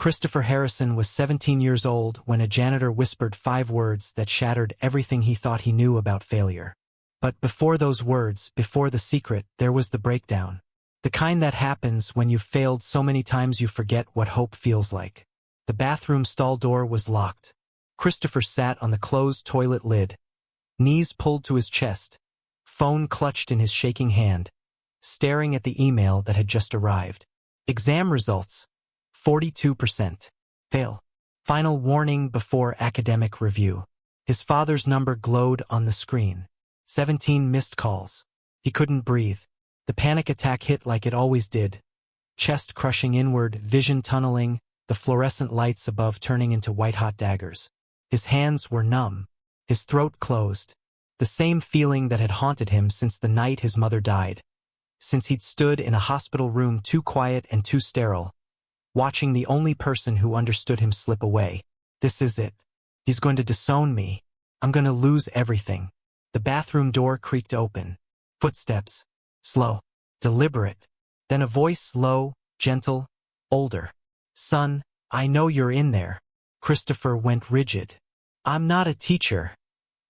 Christopher Harrison was 17 years old when a janitor whispered 5 words that shattered everything he thought he knew about failure. But before those words, before the secret, there was the breakdown. The kind that happens when you've failed so many times you forget what hope feels like. The bathroom stall door was locked. Christopher sat on the closed toilet lid, knees pulled to his chest, phone clutched in his shaking hand, staring at the email that had just arrived. Exam results. 42%. Fail. Final warning before academic review. His father's number glowed on the screen. 17 missed calls. He couldn't breathe. The panic attack hit like it always did. Chest crushing inward, vision tunneling, the fluorescent lights above turning into white-hot daggers. His hands were numb. His throat closed. The same feeling that had haunted him since the night his mother died. Since he'd stood in a hospital room too quiet and too sterile, watching the only person who understood him slip away. This is it. He's going to disown me. I'm going to lose everything. The bathroom door creaked open. Footsteps. Slow. Deliberate. Then a voice, low, gentle, older. Son, I know you're in there. Christopher went rigid. I'm not a teacher,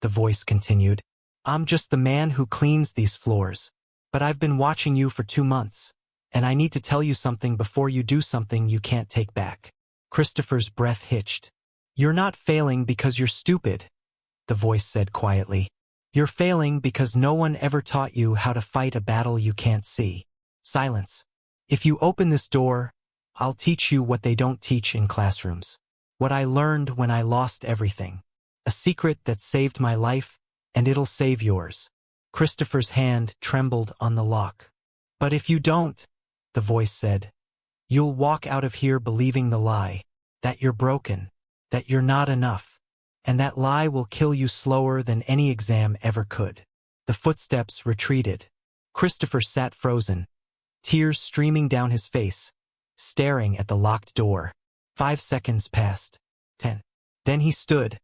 the voice continued. I'm just the man who cleans these floors. But I've been watching you for 2 months. And I need to tell you something before you do something you can't take back. Christopher's breath hitched. You're not failing because you're stupid, the voice said quietly. You're failing because no one ever taught you how to fight a battle you can't see. Silence. If you open this door, I'll teach you what they don't teach in classrooms. What I learned when I lost everything. A secret that saved my life, and it'll save yours. Christopher's hand trembled on the lock. But if you don't, the voice said, you'll walk out of here believing the lie, that you're broken, that you're not enough, and that lie will kill you slower than any exam ever could. The footsteps retreated. Christopher sat frozen, tears streaming down his face, staring at the locked door. 5 seconds passed. 10. Then he stood,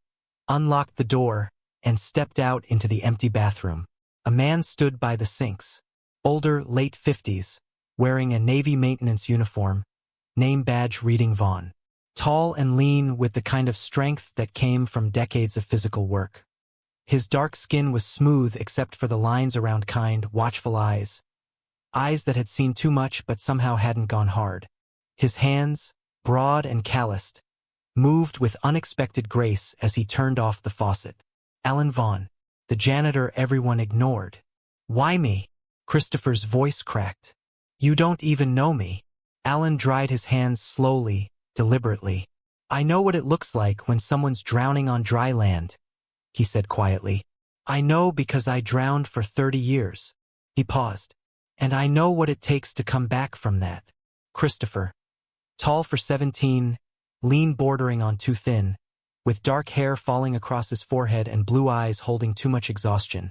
unlocked the door, and stepped out into the empty bathroom. A man stood by the sinks. Older, late 50s, wearing a Navy maintenance uniform, name badge reading Vaughan. Tall and lean with the kind of strength that came from decades of physical work. His dark skin was smooth except for the lines around kind, watchful eyes. Eyes that had seen too much but somehow hadn't gone hard. His hands, broad and calloused, moved with unexpected grace as he turned off the faucet. Alan Vaughan, the janitor everyone ignored. Why me? Christopher's voice cracked. You don't even know me. Alan dried his hands slowly, deliberately. I know what it looks like when someone's drowning on dry land, he said quietly. I know because I drowned for 30 years. He paused. And I know what it takes to come back from that. Christopher, tall for 17, lean bordering on too thin, with dark hair falling across his forehead and blue eyes holding too much exhaustion,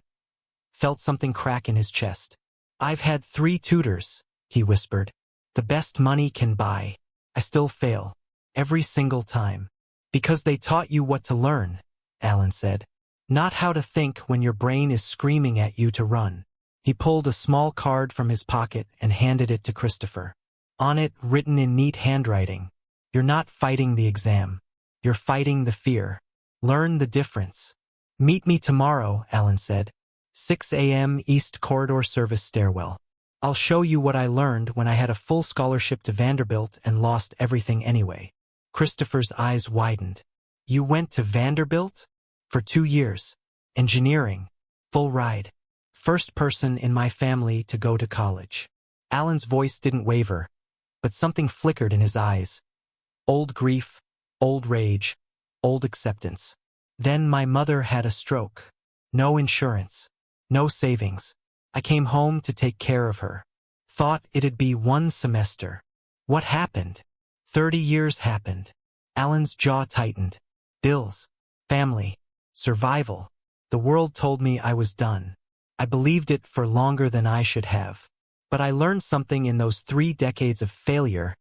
felt something crack in his chest. I've had 3 tutors, he whispered. The best money can buy. I still fail. Every single time. Because they taught you what to learn, Alan said. Not how to think when your brain is screaming at you to run. He pulled a small card from his pocket and handed it to Christopher. On it, written in neat handwriting, you're not fighting the exam. You're fighting the fear. Learn the difference. Meet me tomorrow, Alan said. 6 a.m. East Corridor Service Stairwell. I'll show you what I learned when I had a full scholarship to Vanderbilt and lost everything anyway. Christopher's eyes widened. You went to Vanderbilt? For 2 years. Engineering. Full ride. First person in my family to go to college. Alan's voice didn't waver, but something flickered in his eyes. Old grief, old rage, old acceptance. Then my mother had a stroke. No insurance. No savings. I came home to take care of her. Thought it'd be 1 semester. What happened? 30 years happened. Alan's jaw tightened. Bills. Family. Survival. The world told me I was done. I believed it for longer than I should have. But I learned something in those 3 decades of failure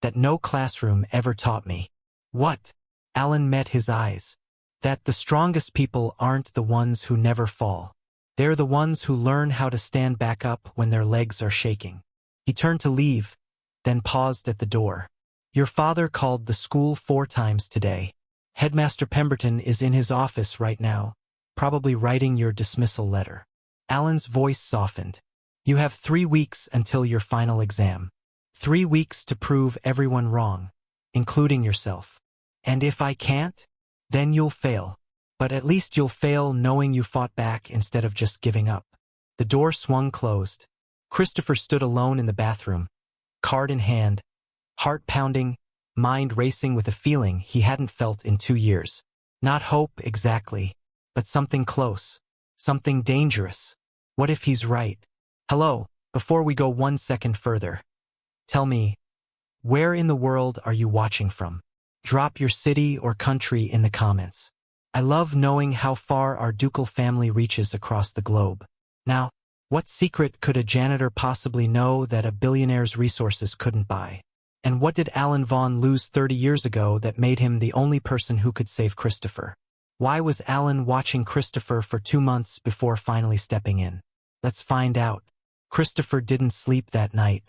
that no classroom ever taught me. What? Alan met his eyes. That the strongest people aren't the ones who never fall. They're the ones who learn how to stand back up when their legs are shaking. He turned to leave, then paused at the door. Your father called the school 4 times today. Headmaster Pemberton is in his office right now, probably writing your dismissal letter. Alan's voice softened. You have 3 weeks until your final exam. 3 weeks to prove everyone wrong, including yourself. And if I can't, then you'll fail. But at least you'll fail knowing you fought back instead of just giving up. The door swung closed. Christopher stood alone in the bathroom, card in hand, heart pounding, mind racing with a feeling he hadn't felt in 2 years. Not hope exactly, but something close, something dangerous. What if he's right? Hello, before we go 1 second further, tell me, where in the world are you watching from? Drop your city or country in the comments. I love knowing how far our ducal family reaches across the globe. Now, what secret could a janitor possibly know that a billionaire's resources couldn't buy? And what did Alan Vaughan lose 30 years ago that made him the only person who could save Christopher? Why was Alan watching Christopher for 2 months before finally stepping in? Let's find out. Christopher didn't sleep that night.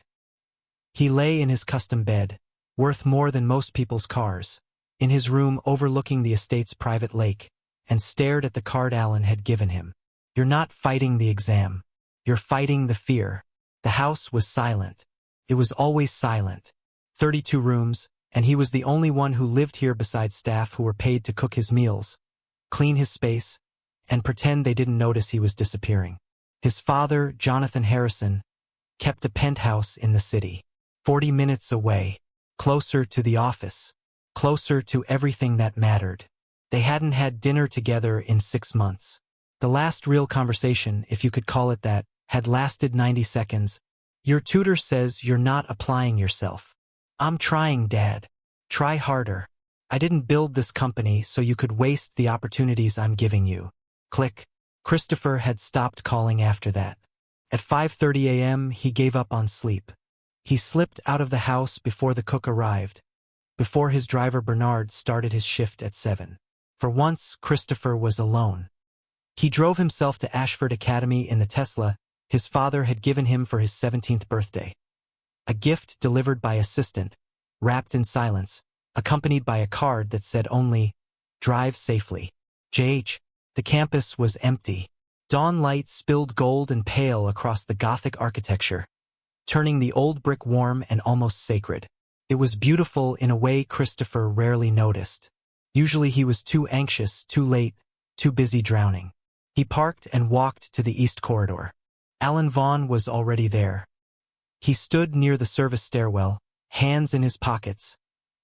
He lay in his custom bed, worth more than most people's cars, in his room overlooking the estate's private lake, and stared at the card Alan had given him. You're not fighting the exam. You're fighting the fear. The house was silent. It was always silent. 32 rooms, and he was the only one who lived here besides staff who were paid to cook his meals, clean his space, and pretend they didn't notice he was disappearing. His father, Jonathan Harrison, kept a penthouse in the city, 40 minutes away, closer to the office, closer to everything that mattered. They hadn't had dinner together in 6 months. The last real conversation, if you could call it that, had lasted 90 seconds. Your tutor says you're not applying yourself. I'm trying, Dad. Try harder. I didn't build this company so you could waste the opportunities I'm giving you. Click. Christopher had stopped calling after that. At 5:30 a.m., he gave up on sleep. He slipped out of the house before the cook arrived, before his driver Bernard started his shift at 7. For once, Christopher was alone. He drove himself to Ashford Academy in the Tesla his father had given him for his 17th birthday. A gift delivered by assistant, wrapped in silence, accompanied by a card that said only, "Drive safely." JH. The campus was empty. Dawn light spilled gold and pale across the Gothic architecture, turning the old brick warm and almost sacred. It was beautiful in a way Christopher rarely noticed. Usually he was too anxious, too late, too busy drowning. He parked and walked to the east corridor. Alan Vaughan was already there. He stood near the service stairwell, hands in his pockets,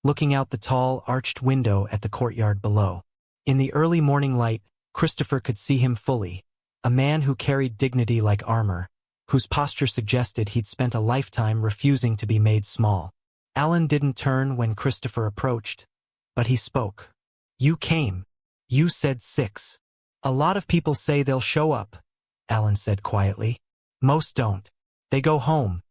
looking out the tall, arched window at the courtyard below. In the early morning light, Christopher could see him fully, a man who carried dignity like armor, whose posture suggested he'd spent a lifetime refusing to be made small. Alan didn't turn when Christopher approached, but he spoke. "You came. You said 6. A lot of people say they'll show up," Alan said quietly. "Most don't. They go home,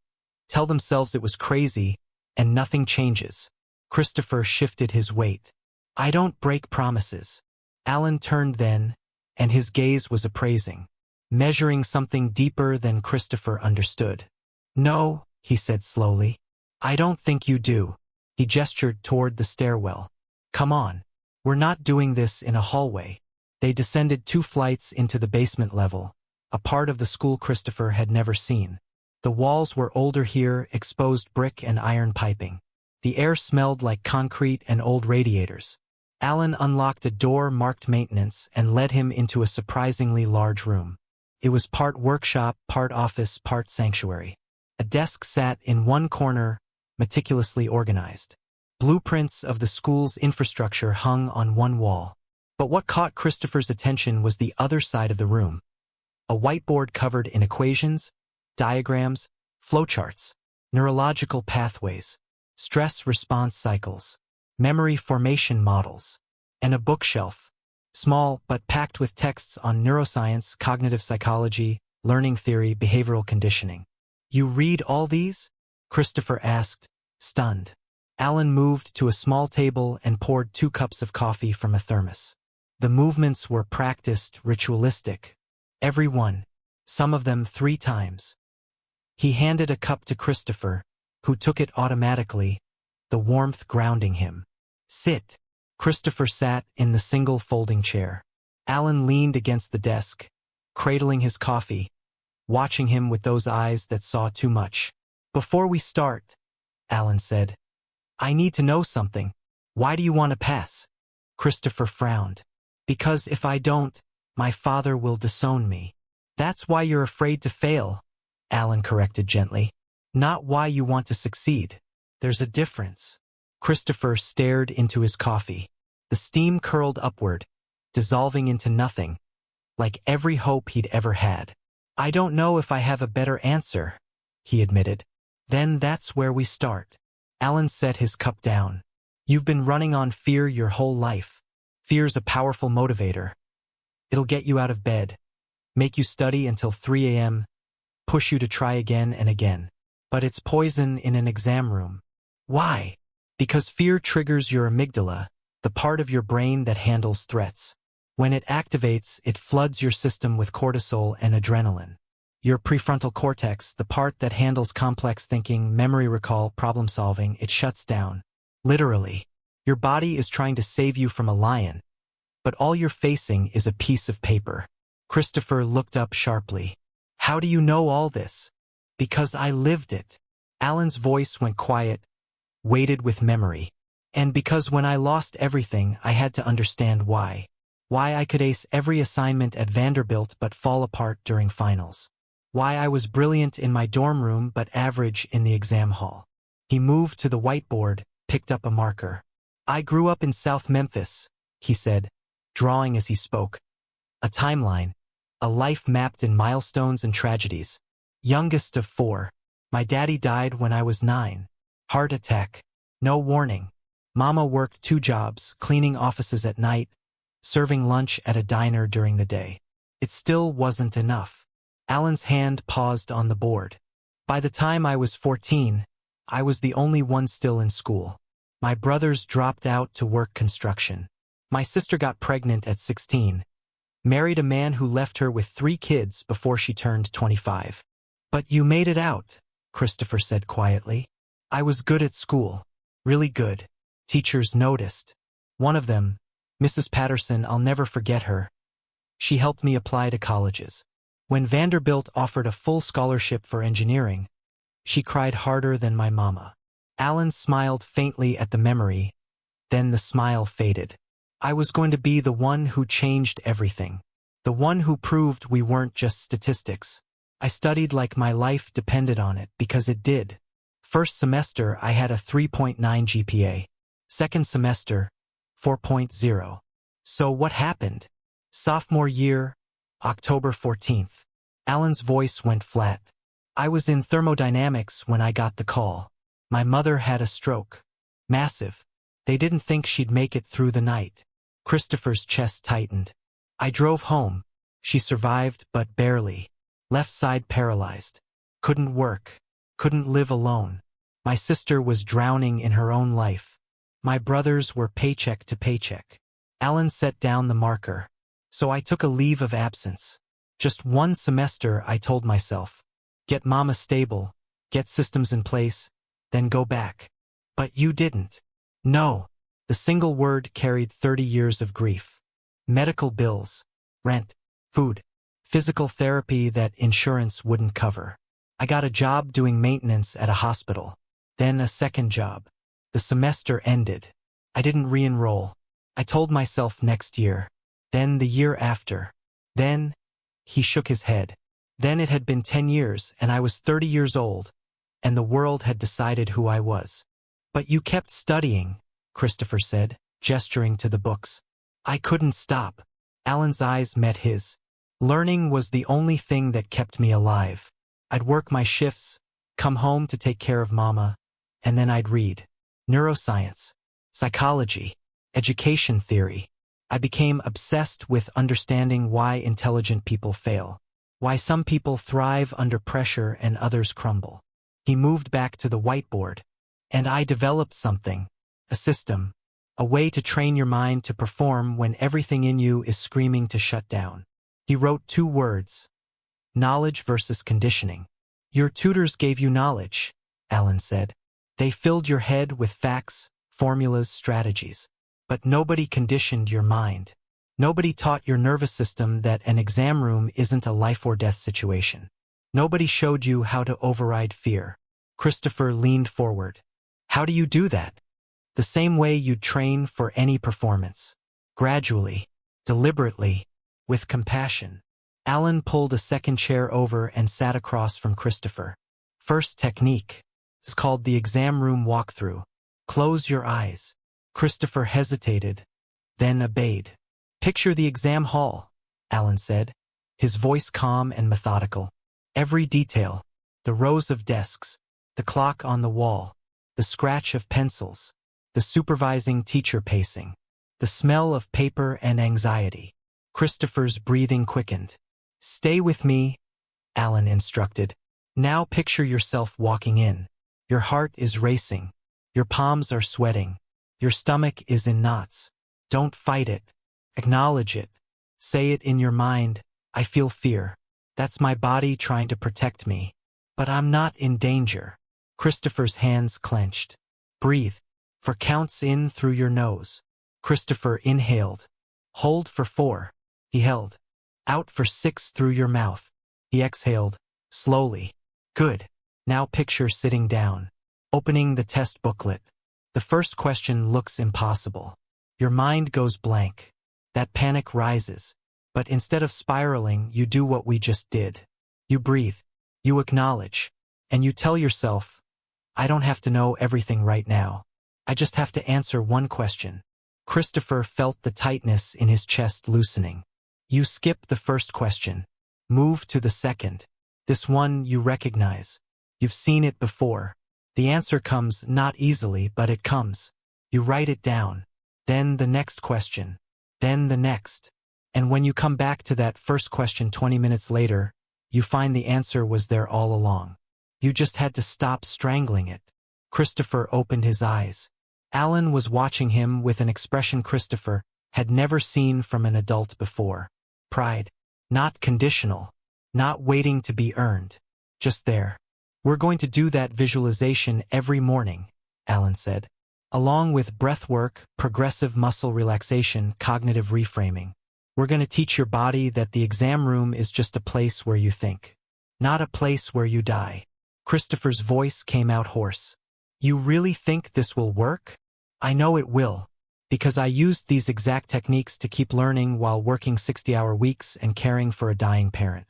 tell themselves it was crazy, and nothing changes." Christopher shifted his weight. "I don't break promises." Alan turned then, and his gaze was appraising, measuring something deeper than Christopher understood. "No," he said slowly. "I don't think you do." He gestured toward the stairwell. "Come on. We're not doing this in a hallway." They descended 2 flights into the basement level, a part of the school Christopher had never seen. The walls were older here, exposed brick and iron piping. The air smelled like concrete and old radiators. Alan unlocked a door marked maintenance and led him into a surprisingly large room. It was part workshop, part office, part sanctuary. A desk sat in one corner, meticulously organized. Blueprints of the school's infrastructure hung on one wall. But what caught Christopher's attention was the other side of the room. A whiteboard covered in equations, diagrams, flowcharts, neurological pathways, stress response cycles, memory formation models, and a bookshelf, small but packed with texts on neuroscience, cognitive psychology, learning theory, behavioral conditioning. "You read all these?" Christopher asked, stunned. Alan moved to a small table and poured 2 cups of coffee from a thermos. The movements were practiced, ritualistic. Every one, some of them 3 times. He handed a cup to Christopher, who took it automatically, the warmth grounding him. Sit. Christopher sat in the single folding chair. Alan leaned against the desk, cradling his coffee, watching him with those eyes that saw too much. Before we start, Alan said, I need to know something. Why do you want to pass? Christopher frowned. Because if I don't, my father will disown me. That's why you're afraid to fail, Alan corrected gently. Not why you want to succeed. There's a difference. Christopher stared into his coffee. The steam curled upward, dissolving into nothing, like every hope he'd ever had. I don't know if I have a better answer, he admitted. Then that's where we start. Alan set his cup down. You've been running on fear your whole life. Fear's a powerful motivator. It'll get you out of bed, make you study until 3 a.m., push you to try again and again. But it's poison in an exam room. Why? Because fear triggers your amygdala, the part of your brain that handles threats. When it activates, it floods your system with cortisol and adrenaline. Your prefrontal cortex, the part that handles complex thinking, memory recall, problem solving, it shuts down. Literally. Your body is trying to save you from a lion, but all you're facing is a piece of paper. Christopher looked up sharply. How do you know all this? Because I lived it. Alan's voice went quiet, weighted with memory. And because when I lost everything, I had to understand why. Why I could ace every assignment at Vanderbilt but fall apart during finals. Why I was brilliant in my dorm room but average in the exam hall. He moved to the whiteboard, picked up a marker. I grew up in South Memphis, he said, drawing as he spoke. A timeline, a life mapped in milestones and tragedies. Youngest of 4. My daddy died when I was 9. Heart attack. No warning. Mama worked 2 jobs, cleaning offices at night, serving lunch at a diner during the day. It still wasn't enough. Alan's hand paused on the board. By the time I was 14, I was the only one still in school. My brothers dropped out to work construction. My sister got pregnant at 16, married a man who left her with 3 kids before she turned 25. But you made it out, Christopher said quietly. I was good at school. Really good. Teachers noticed. One of them, Mrs. Patterson, I'll never forget her. She helped me apply to colleges. When Vanderbilt offered a full scholarship for engineering, she cried harder than my mama. Alan smiled faintly at the memory, then the smile faded. I was going to be the one who changed everything. The one who proved we weren't just statistics. I studied like my life depended on it because it did. First semester I had a 3.9 GPA. Second semester, 4.0. So what happened? Sophomore year, October 14th. Alan's voice went flat. I was in thermodynamics when I got the call. My mother had a stroke. Massive. They didn't think she'd make it through the night. Christopher's chest tightened. I drove home. She survived, but barely. Left side paralyzed. Couldn't work. Couldn't live alone. My sister was drowning in her own life. My brothers were paycheck to paycheck. Alan set down the marker. So I took a leave of absence. Just 1 semester, I told myself. Get mama stable, get systems in place, then go back. But you didn't. No. The single word carried 30 years of grief. Medical bills, rent, food, physical therapy that insurance wouldn't cover. I got a job doing maintenance at a hospital. Then a second job. The semester ended. I didn't re-enroll. I told myself next year. Then the year after. Then, he shook his head. Then it had been 10 years and I was 30 years old, and the world had decided who I was. But you kept studying, Christopher said, gesturing to the books. I couldn't stop. Alan's eyes met his. Learning was the only thing that kept me alive. I'd work my shifts, come home to take care of mama, and then I'd read. Neuroscience, psychology, education theory. I became obsessed with understanding why intelligent people fail, why some people thrive under pressure and others crumble. He moved back to the whiteboard, and I developed something, a system, a way to train your mind to perform when everything in you is screaming to shut down. He wrote 2 words, knowledge versus conditioning. Your tutors gave you knowledge, Alan said. They filled your head with facts, formulas, strategies. But nobody conditioned your mind. Nobody taught your nervous system that an exam room isn't a life-or-death situation. Nobody showed you how to override fear. Christopher leaned forward. How do you do that? The same way you'd train for any performance. Gradually, deliberately, with compassion. Alan pulled a second chair over and sat across from Christopher. First technique is called the exam room walkthrough. Close your eyes. Christopher hesitated, then obeyed. Picture the exam hall, Alan said, his voice calm and methodical. Every detail, the rows of desks, the clock on the wall, the scratch of pencils, the supervising teacher pacing, the smell of paper and anxiety. Christopher's breathing quickened. Stay with me, Alan instructed. Now picture yourself walking in. Your heart is racing. Your palms are sweating. Your stomach is in knots. Don't fight it. Acknowledge it. Say it in your mind, I feel fear. That's my body trying to protect me. But I'm not in danger. Christopher's hands clenched. Breathe. For counts in through your nose. Christopher inhaled. Hold for 4. He held. Out for 6 through your mouth. He exhaled. Slowly. Good. Now picture sitting down. Opening the test booklet. The first question looks impossible. Your mind goes blank. That panic rises. But instead of spiraling, you do what we just did. You breathe. You acknowledge. And you tell yourself, I don't have to know everything right now. I just have to answer one question. Christopher felt the tightness in his chest loosening. You skip the first question. Move to the second. This one you recognize. You've seen it before. The answer comes not easily, but it comes. You write it down. Then the next question. Then the next. And when you come back to that first question 20 minutes later, you find the answer was there all along. You just had to stop strangling it. Christopher opened his eyes. Alan was watching him with an expression Christopher had never seen from an adult before. Pride. Not conditional. Not waiting to be earned. Just there. We're going to do that visualization every morning, Alan said. Along with breath work, progressive muscle relaxation, cognitive reframing. We're going to teach your body that the exam room is just a place where you think. Not a place where you die. Christopher's voice came out hoarse. You really think this will work? I know it will. Because I used these exact techniques to keep learning while working 60-hour weeks and caring for a dying parent.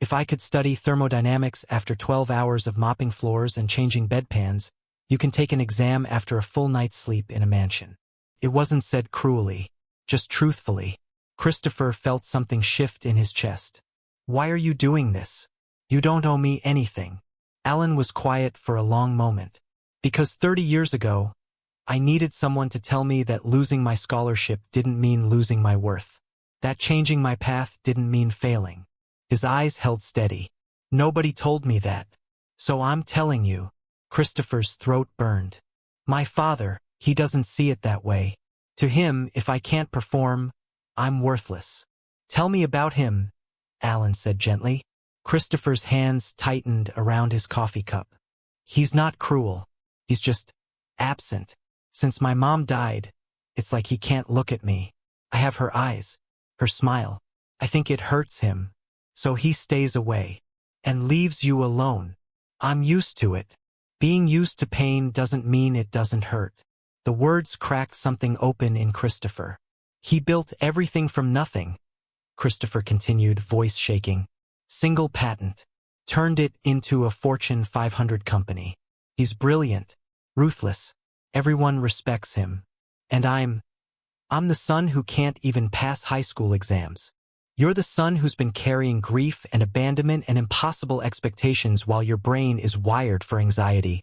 If I could study thermodynamics after 12 hours of mopping floors and changing bedpans, you can take an exam after a full night's sleep in a mansion. It wasn't said cruelly, just truthfully. Christopher felt something shift in his chest. Why are you doing this? You don't owe me anything. Alan was quiet for a long moment. Because 30 years ago, I needed someone to tell me that losing my scholarship didn't mean losing my worth. That changing my path didn't mean failing. His eyes held steady. Nobody told me that. So I'm telling you. Christopher's throat burned. My father, he doesn't see it that way. To him, if I can't perform, I'm worthless. Tell me about him, Alan said gently. Christopher's hands tightened around his coffee cup. He's not cruel. He's just absent. Since my mom died, it's like he can't look at me. I have her eyes, her smile. I think it hurts him. So he stays away and leaves you alone. I'm used to it. Being used to pain doesn't mean it doesn't hurt. The words cracked something open in Christopher. He built everything from nothing, Christopher continued, voice shaking. Single patent. Turned it into a Fortune 500 company. He's brilliant, ruthless. Everyone respects him. And I'm the son who can't even pass high school exams. You're the son who's been carrying grief and abandonment and impossible expectations while your brain is wired for anxiety.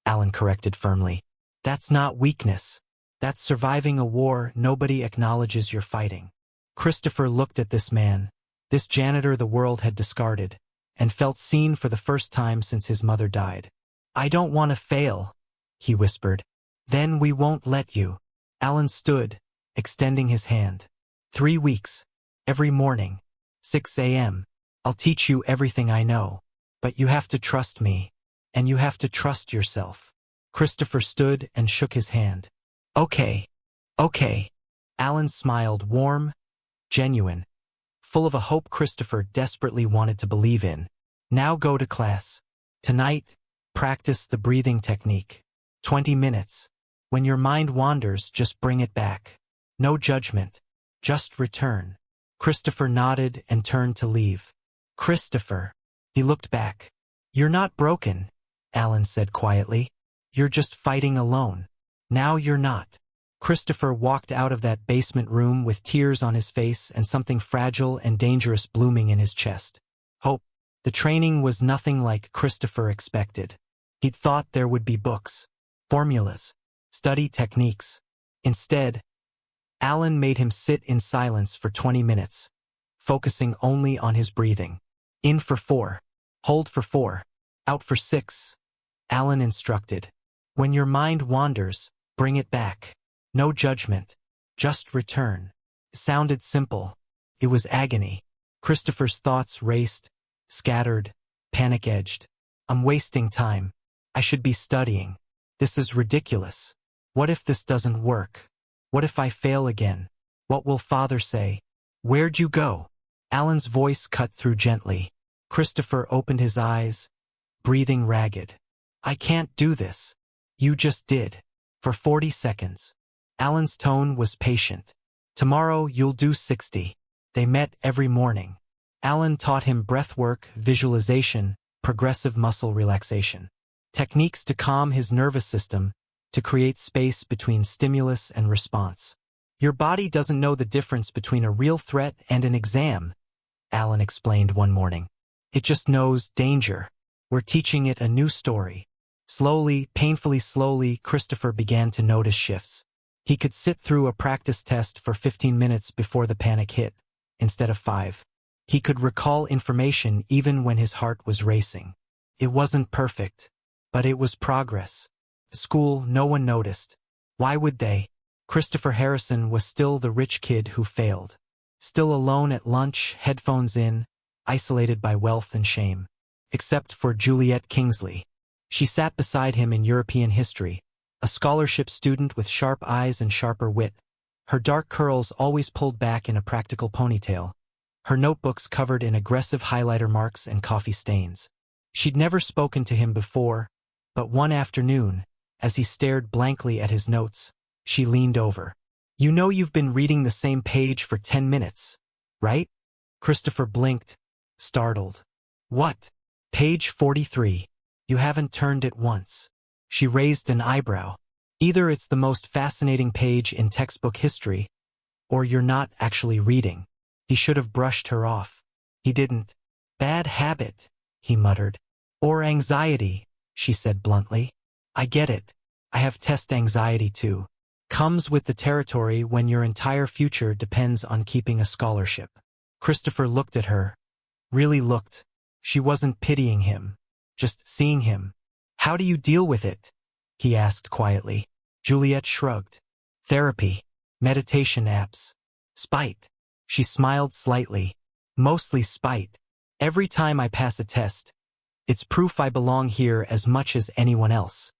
Alan corrected firmly. That's not weakness. That's surviving a war nobody acknowledges you're fighting. Christopher looked at this man, this janitor the world had discarded, and felt seen for the first time since his mother died. I don't want to fail, he whispered. Then we won't let you. Alan stood, extending his hand. 3 weeks. Every morning. 6 a.m. I'll teach you everything I know. But you have to trust me. And you have to trust yourself. Christopher stood and shook his hand. Okay. Okay. Alan smiled, warm, genuine, full of a hope Christopher desperately wanted to believe in. Now go to class. Tonight, practice the breathing technique. 20 minutes. When your mind wanders, just bring it back. No judgment. Just return. Christopher nodded and turned to leave. Christopher. He looked back. You're not broken, Alan said quietly. You're just fighting alone. Now you're not. Christopher walked out of that basement room with tears on his face and something fragile and dangerous blooming in his chest. Hope. The training was nothing like Christopher expected. He'd thought there would be books, formulas, study techniques. Instead, Alan made him sit in silence for 20 minutes, focusing only on his breathing. In for 4. Hold for 4. Out for 6. Alan instructed. When your mind wanders, bring it back. No judgment. Just return. It sounded simple. It was agony. Christopher's thoughts raced, scattered, panic-edged. I'm wasting time. I should be studying. This is ridiculous. What if this doesn't work? What if I fail again? What will Father say? Where'd you go? Alan's voice cut through gently. Christopher opened his eyes, breathing ragged. I can't do this. You just did. For 40 seconds. Alan's tone was patient. Tomorrow you'll do 60. They met every morning. Alan taught him breathwork, visualization, progressive muscle relaxation. Techniques to calm his nervous system, to create space between stimulus and response. Your body doesn't know the difference between a real threat and an exam, Alan explained one morning. It just knows danger. We're teaching it a new story. Slowly, painfully slowly, Christopher began to notice shifts. He could sit through a practice test for 15 minutes before the panic hit, instead of 5. He could recall information even when his heart was racing. It wasn't perfect, but it was progress. At school, no one noticed. Why would they? Christopher Harrison was still the rich kid who failed. Still alone at lunch, headphones in, isolated by wealth and shame. Except for Juliet Kingsley. She sat beside him in European history, a scholarship student with sharp eyes and sharper wit, her dark curls always pulled back in a practical ponytail, her notebooks covered in aggressive highlighter marks and coffee stains. She'd never spoken to him before, but one afternoon, as he stared blankly at his notes, she leaned over. You know you've been reading the same page for 10 minutes, right? Christopher blinked, startled. What? Page 43. You haven't turned it once. She raised an eyebrow. Either it's the most fascinating page in textbook history, or you're not actually reading. He should have brushed her off. He didn't. Bad habit, he muttered. Or anxiety, she said bluntly. I get it. I have test anxiety too. Comes with the territory when your entire future depends on keeping a scholarship. Christopher looked at her. Really looked. She wasn't pitying him. Just seeing him. How do you deal with it? He asked quietly. Juliet shrugged. Therapy. Meditation apps. Spite. She smiled slightly. Mostly spite. Every time I pass a test, it's proof I belong here as much as anyone else.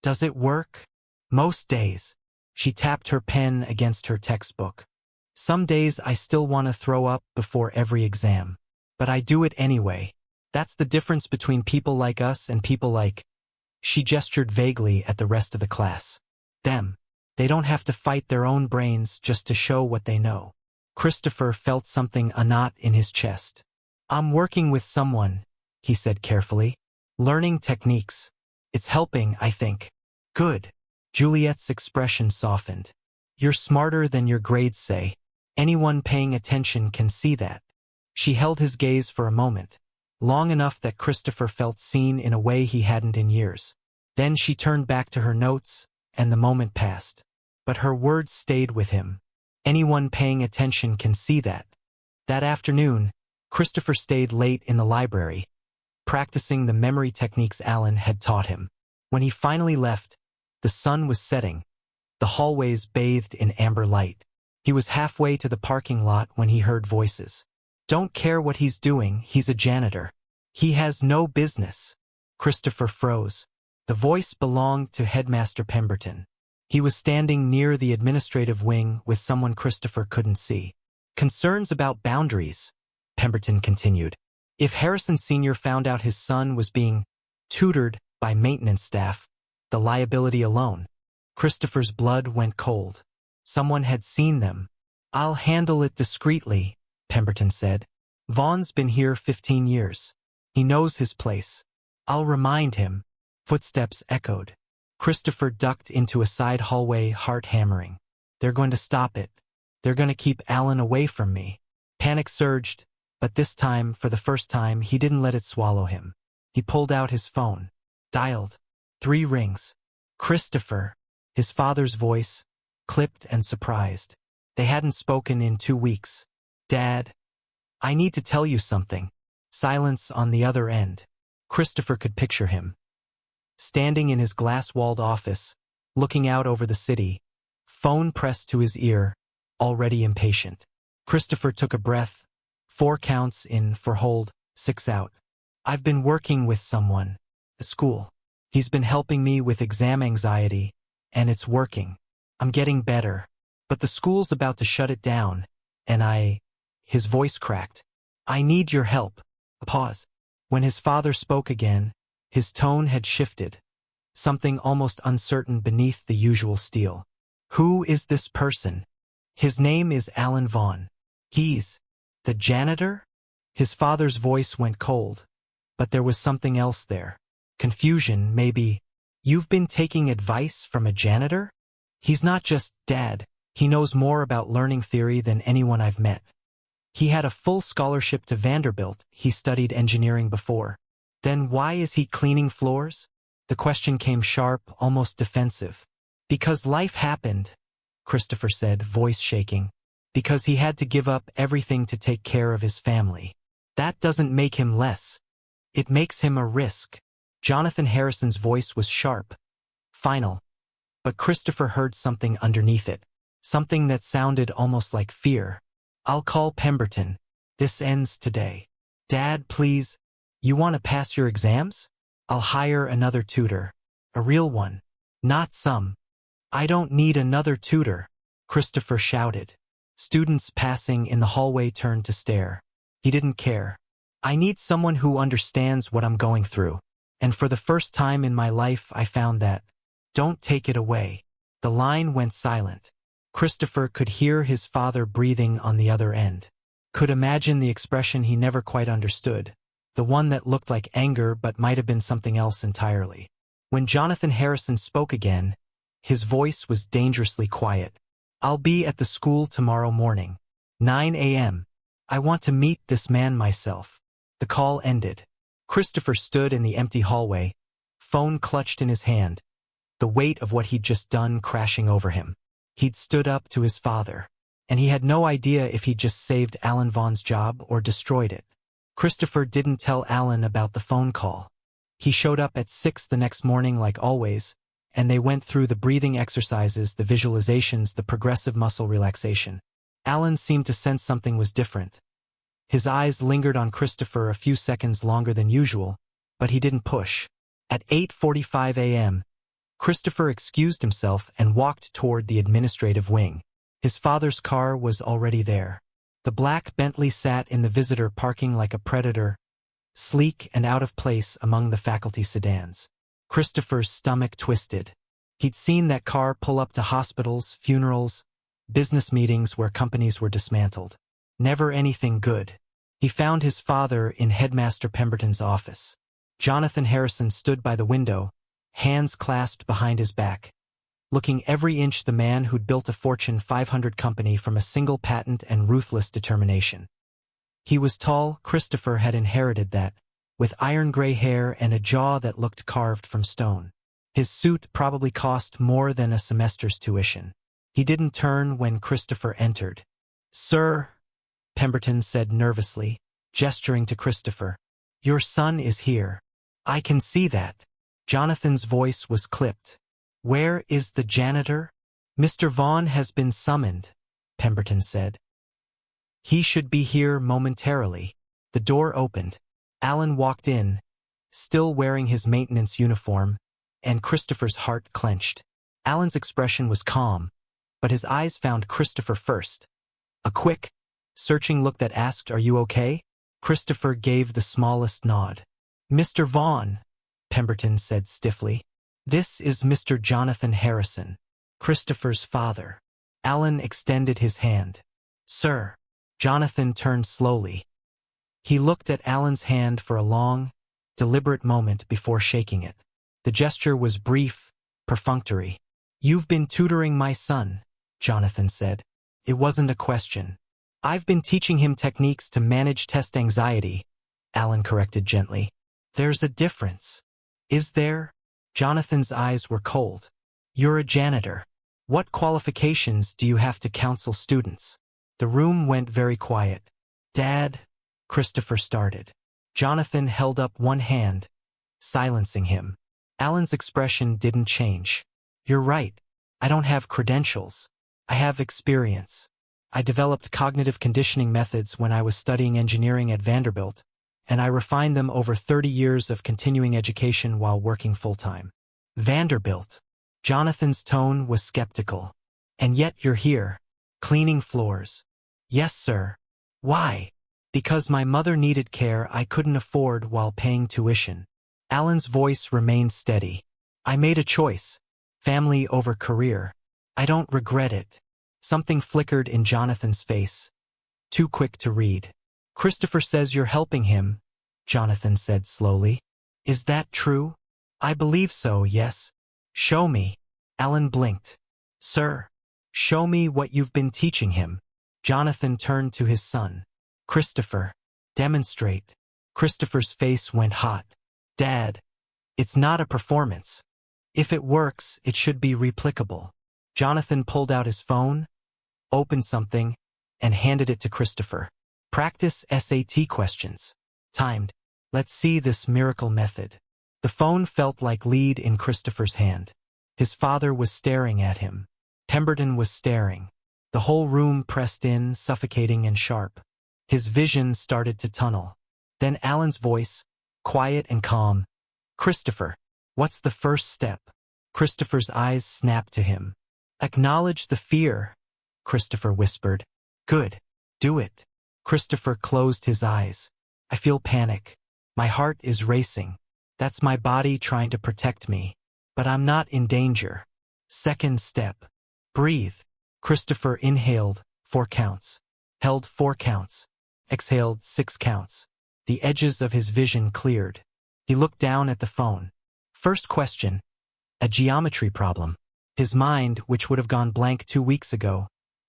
Does it work? Most days. She tapped her pen against her textbook. Some days I still want to throw up before every exam. But I do it anyway. That's the difference between people like us and people like... She gestured vaguely at the rest of the class. Them. They don't have to fight their own brains just to show what they know. Christopher felt something a knot in his chest. I'm working with someone, he said carefully. Learning techniques. It's helping, I think. Good. Juliet's expression softened. You're smarter than your grades say. Anyone paying attention can see that. She held his gaze for a moment. Long enough that Christopher felt seen in a way he hadn't in years. Then she turned back to her notes, and the moment passed. But her words stayed with him. Anyone paying attention can see that. That afternoon, Christopher stayed late in the library, practicing the memory techniques Alan had taught him. When he finally left, the sun was setting, the hallways bathed in amber light. He was halfway to the parking lot when he heard voices. Don't care what he's doing, he's a janitor. He has no business. Christopher froze. The voice belonged to Headmaster Pemberton. He was standing near the administrative wing with someone Christopher couldn't see. Concerns about boundaries, Pemberton continued. If Harrison Sr. found out his son was being tutored by maintenance staff, the liability alone. Christopher's blood went cold. Someone had seen them. I'll handle it discreetly, Pemberton said. Vaughan's been here 15 years. He knows his place. I'll remind him. Footsteps echoed. Christopher ducked into a side hallway, heart hammering. They're going to stop it. They're going to keep Alan away from me. Panic surged, but this time, for the first time, he didn't let it swallow him. He pulled out his phone. Dialed. 3 rings. Christopher. His father's voice, clipped and surprised. They hadn't spoken in 2 weeks. Dad. I need to tell you something. Silence on the other end. Christopher could picture him. Standing in his glass-walled office, looking out over the city, phone pressed to his ear, already impatient. Christopher took a breath, 4 counts in for hold, 6 out. I've been working with someone. The school. He's been helping me with exam anxiety, and it's working. I'm getting better. But the school's about to shut it down, and His voice cracked. I need your help. A pause. When his father spoke again, his tone had shifted. Something almost uncertain beneath the usual steel. Who is this person? His name is Alan Vaughan. He's the janitor? His father's voice went cold. But there was something else there. Confusion, maybe. You've been taking advice from a janitor? He's not just Dad. He knows more about learning theory than anyone I've met. He had a full scholarship to Vanderbilt. He studied engineering before. Then why is he cleaning floors? The question came sharp, almost defensive. Because life happened, Christopher said, voice shaking. Because he had to give up everything to take care of his family. That doesn't make him less. It makes him a risk. Jonathan Harrison's voice was sharp, final. But Christopher heard something underneath it. Something that sounded almost like fear. I'll call Pemberton. This ends today. Dad, please. You want to pass your exams? I'll hire another tutor. A real one. Not some. I don't need another tutor, Christopher shouted. Students passing in the hallway turned to stare. He didn't care. I need someone who understands what I'm going through. And for the first time in my life I found that. Don't take it away. The line went silent. Christopher could hear his father breathing on the other end. Could imagine the expression he never quite understood. The one that looked like anger but might have been something else entirely. When Jonathan Harrison spoke again, his voice was dangerously quiet. I'll be at the school tomorrow morning. 9 a.m. I want to meet this man myself. The call ended. Christopher stood in the empty hallway, phone clutched in his hand, the weight of what he'd just done crashing over him. He'd stood up to his father, and he had no idea if he'd just saved Alan Vaughan's job or destroyed it. Christopher didn't tell Alan about the phone call. He showed up at 6 the next morning like always, and they went through the breathing exercises, the visualizations, the progressive muscle relaxation. Alan seemed to sense something was different. His eyes lingered on Christopher a few seconds longer than usual, but he didn't push. At 8:45 a.m., Christopher excused himself and walked toward the administrative wing. His father's car was already there. The black Bentley sat in the visitor parking like a predator, sleek and out of place among the faculty sedans. Christopher's stomach twisted. He'd seen that car pull up to hospitals, funerals, business meetings where companies were dismantled. Never anything good. He found his father in Headmaster Pemberton's office. Jonathan Harrison stood by the window, hands clasped behind his back, looking every inch the man who'd built a Fortune 500 company from a single patent and ruthless determination. He was tall. Christopher had inherited that, with iron-gray hair and a jaw that looked carved from stone. His suit probably cost more than a semester's tuition. He didn't turn when Christopher entered. "Sir," Pemberton said nervously, gesturing to Christopher. "Your son is here. I can see that." Jonathan's voice was clipped. "Where is the janitor?" "Mr. Vaughan has been summoned," Pemberton said. "He should be here momentarily." The door opened. Alan walked in, still wearing his maintenance uniform, and Christopher's heart clenched. Alan's expression was calm, but his eyes found Christopher first. A quick, searching look that asked, "Are you okay?" Christopher gave the smallest nod. "Mr. Vaughan," Pemberton said stiffly. "This is Mr. Jonathan Harrison, Christopher's father." Alan extended his hand. "Sir." Jonathan turned slowly. He looked at Alan's hand for a long, deliberate moment before shaking it. The gesture was brief, perfunctory. "You've been tutoring my son," Jonathan said. "It wasn't a question." "I've been teaching him techniques to manage test anxiety," Alan corrected gently. "There's a difference." "Is there?" Jonathan's eyes were cold. "You're a janitor. What qualifications do you have to counsel students?" The room went very quiet. "Dad," Christopher started. Jonathan held up one hand, silencing him. Alan's expression didn't change. "You're right. I don't have credentials. I have experience. I developed cognitive conditioning methods when I was studying engineering at Vanderbilt, and I refined them over 30 years of continuing education while working full-time." "Vanderbilt." Jonathan's tone was skeptical. "And yet you're here, cleaning floors." "Yes, sir." "Why?" "Because my mother needed care I couldn't afford while paying tuition." Alan's voice remained steady. "I made a choice. Family over career. I don't regret it." Something flickered in Jonathan's face. Too quick to read. "Christopher says you're helping him," Jonathan said slowly. "Is that true?" "I believe so, yes." "Show me." Alan blinked. "Sir." "Show me what you've been teaching him." Jonathan turned to his son. "Christopher, demonstrate." Christopher's face went hot. "Dad, it's not a performance. If it works, it should be replicable." Jonathan pulled out his phone, opened something, and handed it to Christopher. "Practice SAT questions. Timed. Let's see this miracle method." The phone felt like lead in Christopher's hand. His father was staring at him. Pemberton was staring. The whole room pressed in, suffocating and sharp. His vision started to tunnel. Then Alan's voice, quiet and calm. "Christopher, what's the first step?" Christopher's eyes snapped to him. "Acknowledge the fear," Christopher whispered. "Good. Do it." Christopher closed his eyes. "I feel panic. My heart is racing. That's my body trying to protect me. But I'm not in danger." Second step. Breathe. Christopher inhaled 4 counts. Held 4 counts. Exhaled 6 counts. The edges of his vision cleared. He looked down at the phone. First question. A geometry problem. His mind, which would have gone blank 2 weeks ago,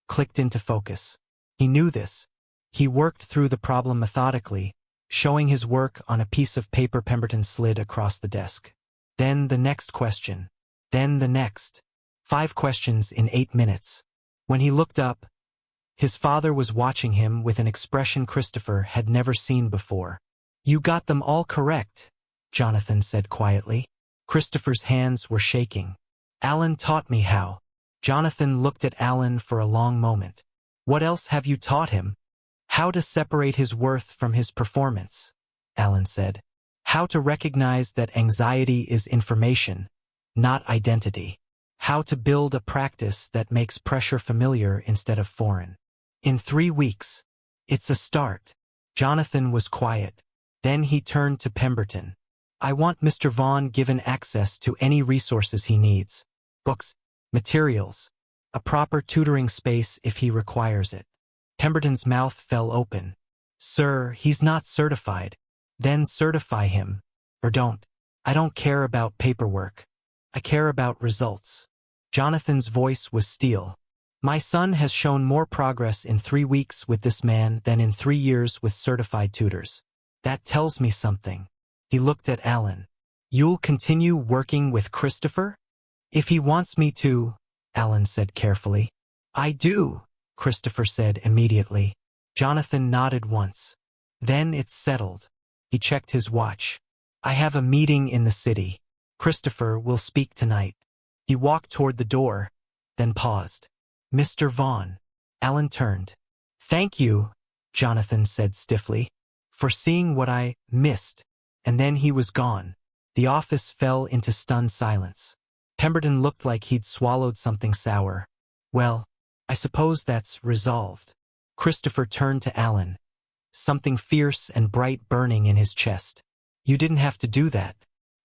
clicked into focus. He knew this. He worked through the problem methodically, showing his work on a piece of paper Pemberton slid across the desk. Then the next question. Then the next. 5 questions in 8 minutes. When he looked up, his father was watching him with an expression Christopher had never seen before. "You got them all correct," Jonathan said quietly. Christopher's hands were shaking. "Alan taught me how." Jonathan looked at Alan for a long moment. "What else have you taught him?" "How to separate his worth from his performance," Alan said. "How to recognize that anxiety is information, not identity. How to build a practice that makes pressure familiar instead of foreign." "In 3 weeks. It's a start." Jonathan was quiet. Then he turned to Pemberton. "I want Mr. Vaughan given access to any resources he needs. Books, materials, a proper tutoring space if he requires it." Pemberton's mouth fell open. "Sir, he's not certified." "Then certify him. Or don't. I don't care about paperwork. I care about results." Jonathan's voice was steel. "My son has shown more progress in 3 weeks with this man than in 3 years with certified tutors. That tells me something." He looked at Alan. "You'll continue working with Christopher?" "If he wants me to," Alan said carefully. "I do," Christopher said immediately. Jonathan nodded once. "Then it's settled." He checked his watch. "I have a meeting in the city. Christopher will speak tonight." He walked toward the door, then paused. "Mr. Vaughan." Alan turned. "Thank you," Jonathan said stiffly, "for seeing what I missed." And then he was gone. The office fell into stunned silence. Pemberton looked like he'd swallowed something sour. Well, I suppose that's resolved. Christopher turned to Alan, something fierce and bright burning in his chest. You didn't have to do that.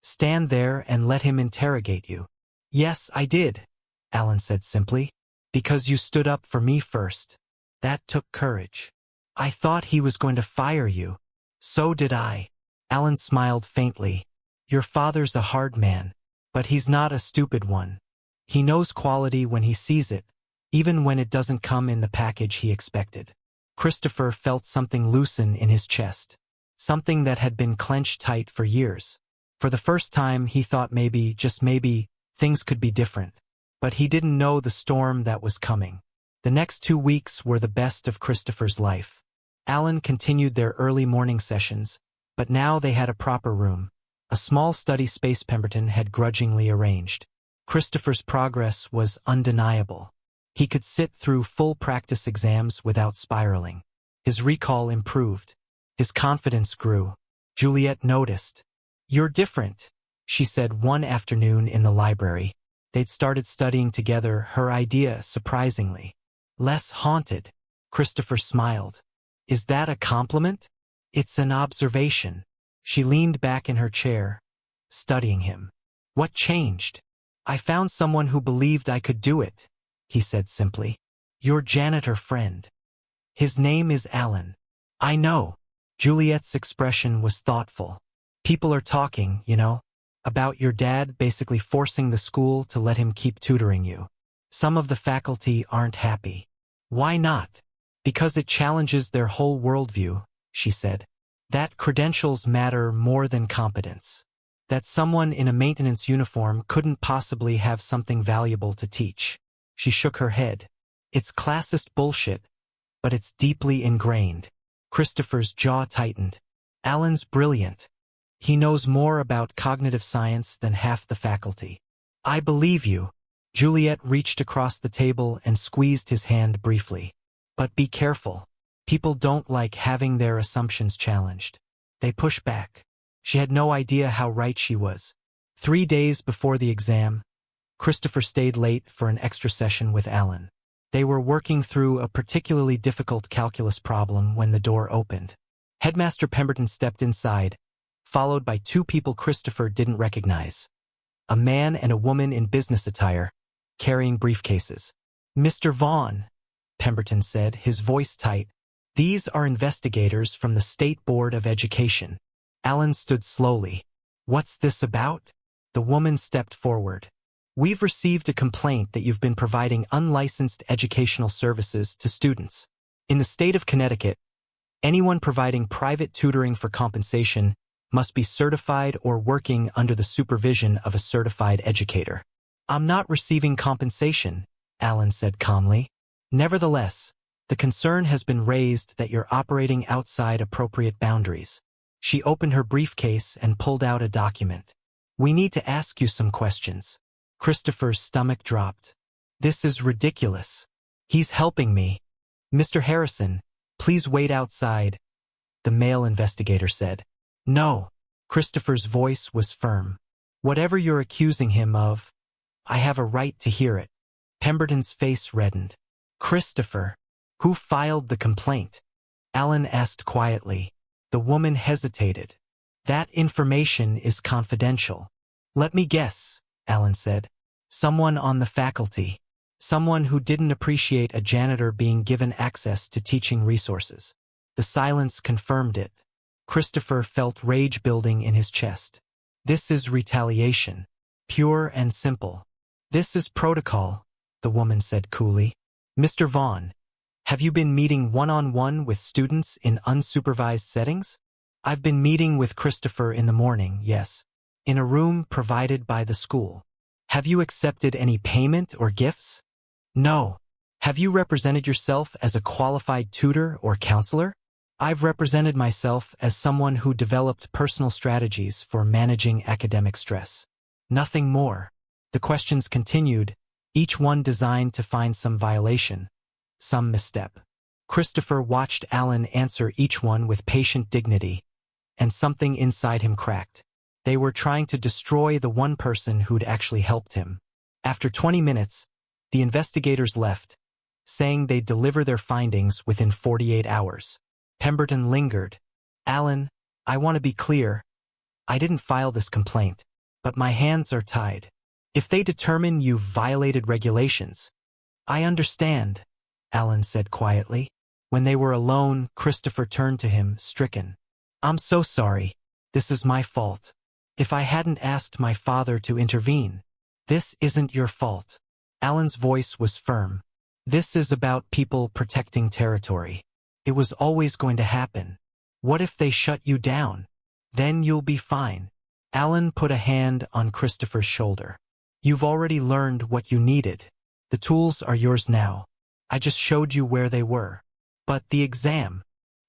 Stand there and let him interrogate you. Yes, I did, Alan said simply. Because you stood up for me first. That took courage. I thought he was going to fire you. So did I. Alan smiled faintly. Your father's a hard man, but he's not a stupid one. He knows quality when he sees it, even when it doesn't come in the package he expected. Christopher felt something loosen in his chest, something that had been clenched tight for years. For the first time, he thought maybe, just maybe, things could be different. But he didn't know the storm that was coming. The next 2 weeks were the best of Christopher's life. Alan continued their early morning sessions, but now they had a proper room, a small study space Pemberton had grudgingly arranged. Christopher's progress was undeniable. He could sit through full practice exams without spiraling. His recall improved. His confidence grew. Juliet noticed. You're different, she said one afternoon in the library. They'd started studying together, her idea, surprisingly. Less haunted. Christopher smiled. Is that a compliment? It's an observation. She leaned back in her chair, studying him. What changed? I found someone who believed I could do it, he said simply. Your janitor friend. His name is Alan. I know. Juliet's expression was thoughtful. People are talking, about your dad basically forcing the school to let him keep tutoring you. Some of the faculty aren't happy. Why not? Because it challenges their whole worldview, she said. That credentials matter more than competence. That someone in a maintenance uniform couldn't possibly have something valuable to teach. She shook her head. It's classist bullshit, but it's deeply ingrained. Christopher's jaw tightened. Alan's brilliant. He knows more about cognitive science than half the faculty. I believe you. Juliet reached across the table and squeezed his hand briefly. But be careful. People don't like having their assumptions challenged. They push back. She had no idea how right she was. 3 days before the exam, Christopher stayed late for an extra session with Alan. They were working through a particularly difficult calculus problem when the door opened. Headmaster Pemberton stepped inside, followed by 2 people Christopher didn't recognize. A man and a woman in business attire, carrying briefcases. Mr. Vaughan, Pemberton said, his voice tight. These are investigators from the State Board of Education. Alan stood slowly. What's this about? The woman stepped forward. We've received a complaint that you've been providing unlicensed educational services to students. In the state of Connecticut, anyone providing private tutoring for compensation must be certified or working under the supervision of a certified educator. I'm not receiving compensation, Alan said calmly. Nevertheless, the concern has been raised that you're operating outside appropriate boundaries. She opened her briefcase and pulled out a document. We need to ask you some questions. Christopher's stomach dropped. This is ridiculous. He's helping me. Mr. Harrison, please wait outside, the male investigator said. No. Christopher's voice was firm. Whatever you're accusing him of, I have a right to hear it. Pemberton's face reddened. Christopher, who filed the complaint? Alan asked quietly. The woman hesitated. That information is confidential. Let me guess, Alan said. Someone on the faculty. Someone who didn't appreciate a janitor being given access to teaching resources. The silence confirmed it. Christopher felt rage building in his chest. This is retaliation. Pure and simple. This is protocol, the woman said coolly. Mr. Vaughan, have you been meeting one-on-one with students in unsupervised settings? I've been meeting with Christopher in the morning, yes. In a room provided by the school. Have you accepted any payment or gifts? No. Have you represented yourself as a qualified tutor or counselor? I've represented myself as someone who developed personal strategies for managing academic stress. Nothing more. The questions continued, each one designed to find some violation, some misstep. Christopher watched Alan answer each one with patient dignity, and something inside him cracked. They were trying to destroy the one person who'd actually helped him. After 20 minutes, the investigators left, saying they'd deliver their findings within 48 hours. Pemberton lingered. Alan, I want to be clear. I didn't file this complaint, but my hands are tied. If they determine you've violated regulations, I understand, Alan said quietly. When they were alone, Christopher turned to him, stricken. I'm so sorry. This is my fault. If I hadn't asked my father to intervene. This isn't your fault. Alan's voice was firm. This is about people protecting territory. It was always going to happen. What if they shut you down? Then you'll be fine. Alan put a hand on Christopher's shoulder. You've already learned what you needed. The tools are yours now. I just showed you where they were. But the exam,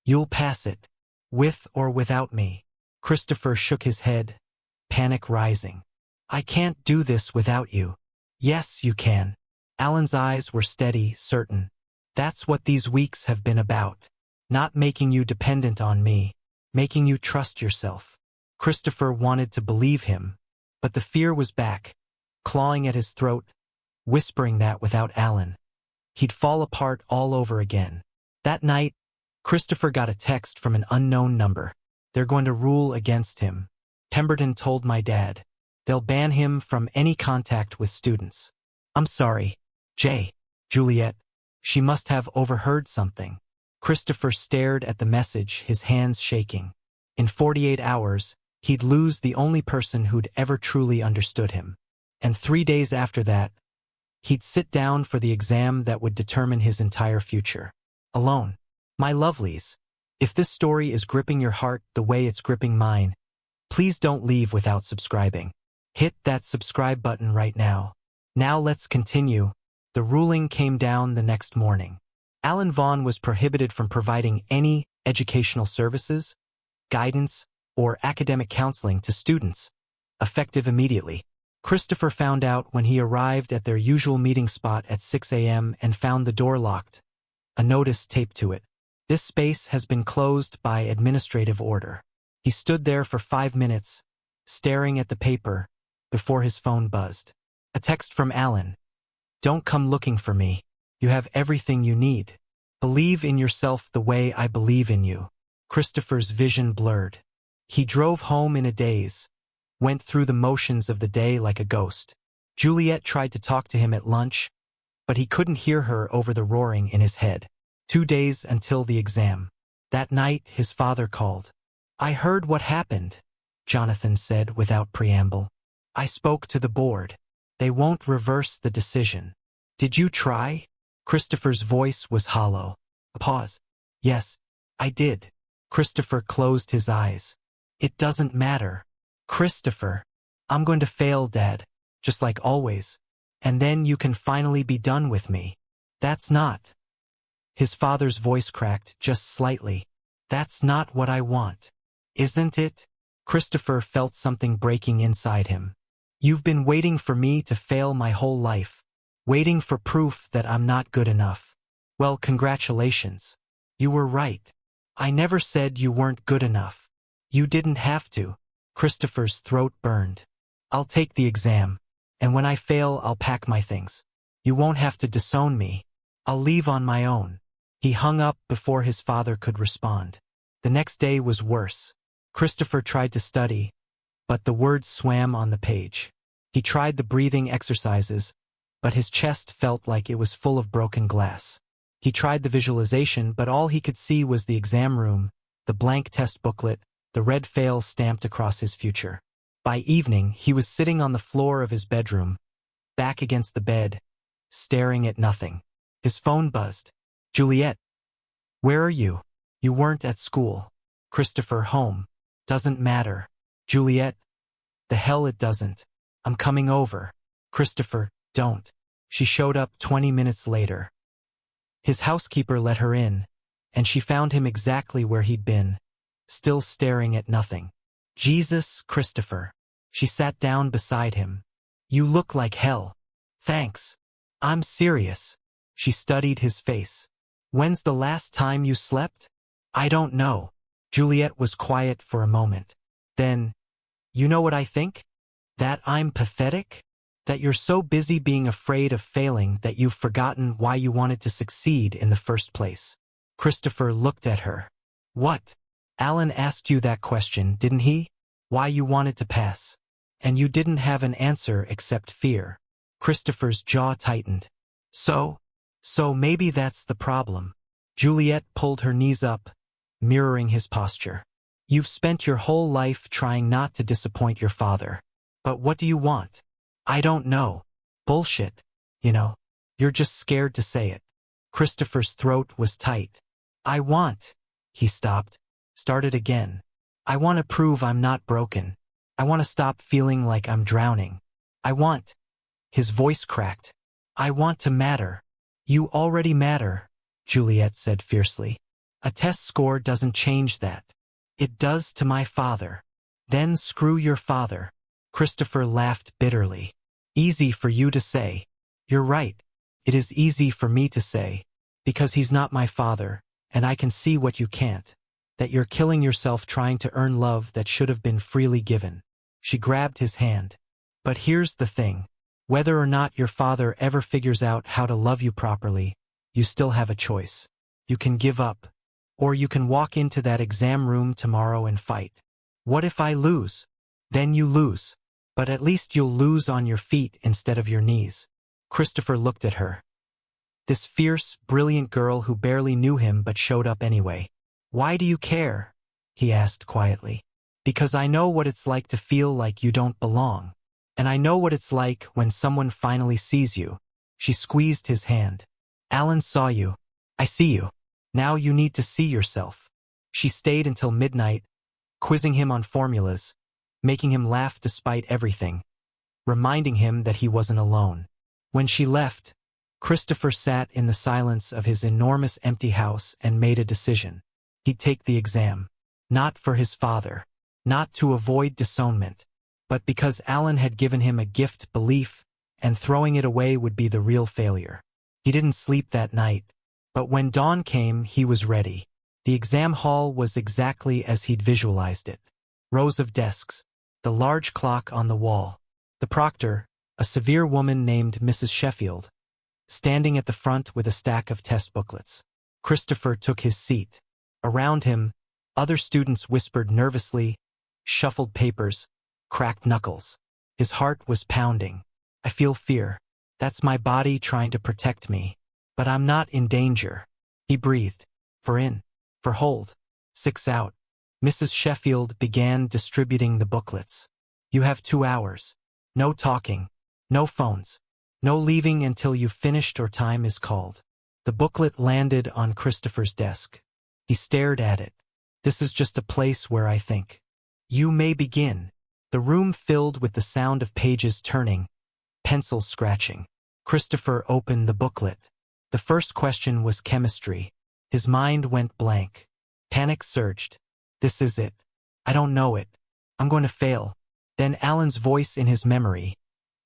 you'll pass it, with or without me. Christopher shook his head, panic rising. I can't do this without you. Yes, you can. Alan's eyes were steady, certain. That's what these weeks have been about. Not making you dependent on me, making you trust yourself. Christopher wanted to believe him, but the fear was back, clawing at his throat, whispering that without Alan, he'd fall apart all over again. That night, Christopher got a text from an unknown number. They're going to rule against him. Pemberton told my dad. They'll ban him from any contact with students. I'm sorry, Jay. Juliet. She must have overheard something. Christopher stared at the message, his hands shaking. In 48 hours, he'd lose the only person who'd ever truly understood him. And 3 days after that, he'd sit down for the exam that would determine his entire future. Alone. My lovelies, if this story is gripping your heart the way it's gripping mine, please don't leave without subscribing. Hit that subscribe button right now. Now let's continue. The ruling came down the next morning. Alan Vaughan was prohibited from providing any educational services, guidance, or academic counseling to students, effective immediately. Christopher found out when he arrived at their usual meeting spot at 6 a.m. and found the door locked, a notice taped to it. This space has been closed by administrative order. He stood there for 5 minutes, staring at the paper, before his phone buzzed. A text from Alan. Don't come looking for me. You have everything you need. Believe in yourself the way I believe in you. Christopher's vision blurred. He drove home in a daze, went through the motions of the day like a ghost. Juliet tried to talk to him at lunch, but he couldn't hear her over the roaring in his head. 2 days until the exam. That night, his father called. I heard what happened, Jonathan said without preamble. I spoke to the board. They won't reverse the decision. Did you try? Christopher's voice was hollow. A pause. Yes, I did. Christopher closed his eyes. It doesn't matter. Christopher, I'm going to fail, Dad, just like always. And then you can finally be done with me. That's not. His father's voice cracked just slightly. That's not what I want. Isn't it? Christopher felt something breaking inside him. You've been waiting for me to fail my whole life. Waiting for proof that I'm not good enough. Well, congratulations. You were right. I never said you weren't good enough. You didn't have to. Christopher's throat burned. I'll take the exam. And when I fail, I'll pack my things. You won't have to disown me. I'll leave on my own. He hung up before his father could respond. The next day was worse. Christopher tried to study, but the words swam on the page. He tried the breathing exercises, but his chest felt like it was full of broken glass. He tried the visualization, but all he could see was the exam room, the blank test booklet, the red fail stamped across his future. By evening, he was sitting on the floor of his bedroom, back against the bed, staring at nothing. His phone buzzed. Juliet. Where are you? You weren't at school. Christopher, home. Doesn't matter. Juliet. The hell it doesn't. I'm coming over. Christopher, don't. She showed up 20 minutes later. His housekeeper let her in, and she found him exactly where he'd been, still staring at nothing. Jesus, Christopher. She sat down beside him. You look like hell. Thanks. I'm serious. She studied his face. When's the last time you slept? I don't know. Juliet was quiet for a moment. Then, You know what I think? That I'm pathetic? That you're so busy being afraid of failing that you've forgotten why you wanted to succeed in the first place. Christopher looked at her. What? Alan asked you that question, didn't he? Why you wanted to pass. And you didn't have an answer except fear. Christopher's jaw tightened. So maybe that's the problem. Juliet pulled her knees up, mirroring his posture. You've spent your whole life trying not to disappoint your father. But what do you want? I don't know. Bullshit. You know. You're just scared to say it. Christopher's throat was tight. I want. He stopped. Started again. I want to prove I'm not broken. I want to stop feeling like I'm drowning. I want. His voice cracked. I want to matter. You already matter, Juliet said fiercely. A test score doesn't change that. It does to my father. Then screw your father. Christopher laughed bitterly. Easy for you to say. You're right. It is easy for me to say. Because he's not my father, and I can see what you can't. That you're killing yourself trying to earn love that should have been freely given. She grabbed his hand. But here's the thing. Whether or not your father ever figures out how to love you properly, you still have a choice. You can give up. Or you can walk into that exam room tomorrow and fight. What if I lose? Then you lose. But at least you'll lose on your feet instead of your knees. Christopher looked at her. This fierce, brilliant girl who barely knew him but showed up anyway. Why do you care? He asked quietly. Because I know what it's like to feel like you don't belong. And I know what it's like when someone finally sees you. She squeezed his hand. Alan saw you. I see you. Now you need to see yourself. She stayed until midnight, quizzing him on formulas, making him laugh despite everything, reminding him that he wasn't alone. When she left, Christopher sat in the silence of his enormous empty house and made a decision. He'd take the exam. Not for his father. Not to avoid disownment. But because Alan had given him a gift belief, and throwing it away would be the real failure. He didn't sleep that night. But when dawn came, he was ready. The exam hall was exactly as he'd visualized it. Rows of desks. The large clock on the wall. The proctor, a severe woman named Mrs. Sheffield, standing at the front with a stack of test booklets. Christopher took his seat. Around him, other students whispered nervously, shuffled papers, cracked knuckles. His heart was pounding. I feel fear. That's my body trying to protect me. But I'm not in danger. He breathed. 4 in. 4 hold. 6 out. Mrs. Sheffield began distributing the booklets. You have 2 hours. No talking. No phones. No leaving until you've finished or time is called. The booklet landed on Christopher's desk. He stared at it. This is just a place where I think. You may begin. The room filled with the sound of pages turning, pencils scratching. Christopher opened the booklet. The first question was chemistry. His mind went blank. Panic surged. This is it. I don't know it. I'm going to fail. Then Alan's voice in his memory.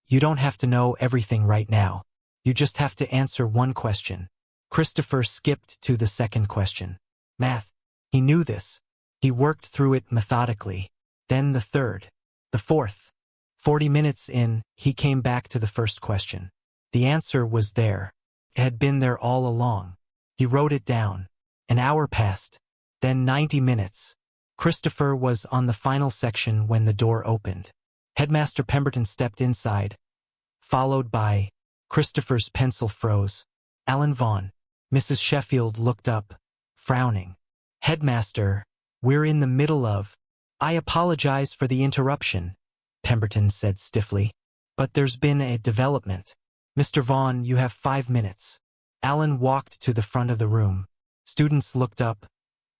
You don't have to know everything right now. You just have to answer one question. Christopher skipped to the second question. Math. He knew this. He worked through it methodically. Then the third. The fourth. 40 minutes in, he came back to the first question. The answer was there. It had been there all along. He wrote it down. An hour passed. Then 90 minutes. Christopher was on the final section when the door opened. Headmaster Pemberton stepped inside, followed by Christopher's pencil froze. Alan Vaughan. Mrs. Sheffield looked up, frowning. Headmaster, we're in the middle of... I apologize for the interruption, Pemberton said stiffly. But there's been a development. Mr. Vaughan, you have 5 minutes. Alan walked to the front of the room. Students looked up,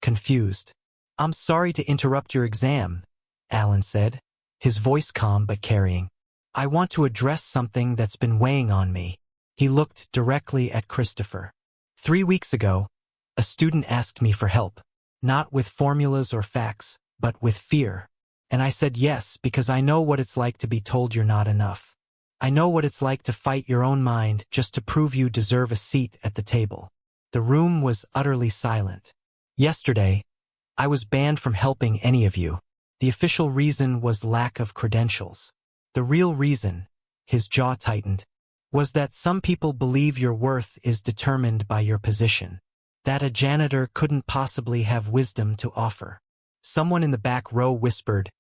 confused. I'm sorry to interrupt your exam, Alan said, his voice calm but carrying. I want to address something that's been weighing on me. He looked directly at Christopher. 3 weeks ago, a student asked me for help, not with formulas or facts, but with fear. And I said yes because I know what it's like to be told you're not enough. I know what it's like to fight your own mind just to prove you deserve a seat at the table. The room was utterly silent. Yesterday, I was banned from helping any of you. The official reason was lack of credentials. The real reason, his jaw tightened, was that some people believe your worth is determined by your position. That a janitor couldn't possibly have wisdom to offer. Someone in the back row whispered,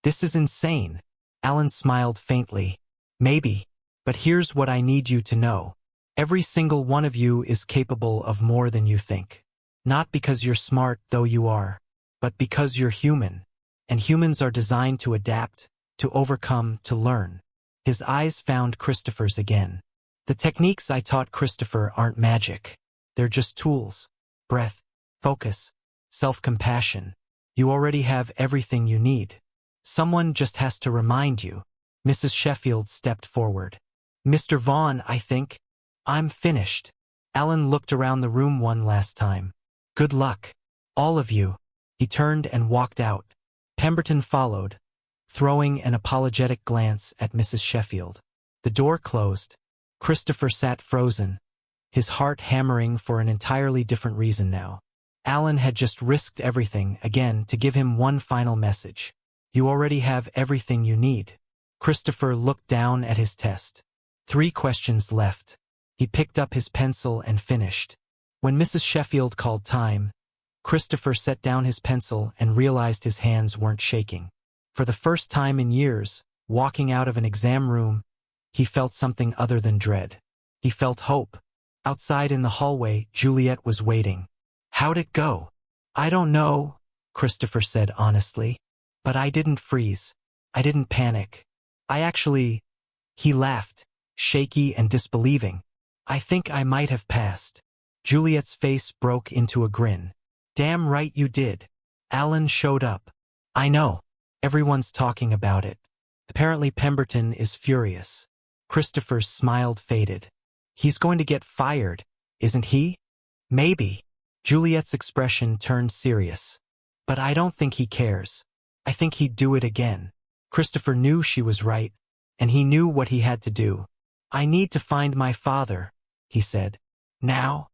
"This is insane." Alan smiled faintly. "Maybe, but here's what I need you to know. Every single one of you is capable of more than you think. Not because you're smart, though you are, but because you're human. And humans are designed to adapt, to overcome, to learn." His eyes found Christopher's again. "The techniques I taught Christopher aren't magic. They're just tools. Breath, focus, self-compassion. You already have everything you need. Someone just has to remind you." Mrs. Sheffield stepped forward. "Mr. Vaughan, I think. I'm finished." Alan looked around the room one last time. "Good luck. All of you." He turned and walked out. Pemberton followed, throwing an apologetic glance at Mrs. Sheffield. The door closed. Christopher sat frozen, his heart hammering for an entirely different reason now. Alan had just risked everything again to give him one final message. You already have everything you need. Christopher looked down at his test. 3 questions left. He picked up his pencil and finished. When Mrs. Sheffield called time, Christopher set down his pencil and realized his hands weren't shaking. For the first time in years, walking out of an exam room, he felt something other than dread. He felt hope. Outside in the hallway, Juliet was waiting. "How'd it go?" "I don't know," Christopher said honestly. "But I didn't freeze. I didn't panic. He laughed, shaky and disbelieving. "I think I might have passed." Juliet's face broke into a grin. "Damn right you did." Alan showed up. "I know. Everyone's talking about it. Apparently Pemberton is furious." Christopher's smile faded. "He's going to get fired, isn't he?" "Maybe." Juliet's expression turned serious. "But I don't think he cares. I think he'd do it again." Christopher knew she was right, and he knew what he had to do. "I need to find my father," he said. Now.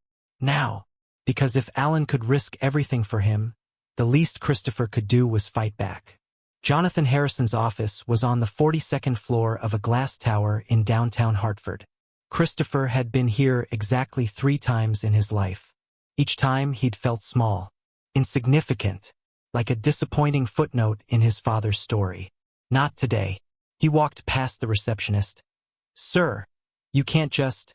Because if Alan could risk everything for him, the least Christopher could do was fight back. Jonathan Harrison's office was on the 42nd floor of a glass tower in downtown Hartford. Christopher had been here exactly 3 times in his life. Each time he'd felt small, insignificant, like a disappointing footnote in his father's story. Not today. He walked past the receptionist. "Sir, you can't just,"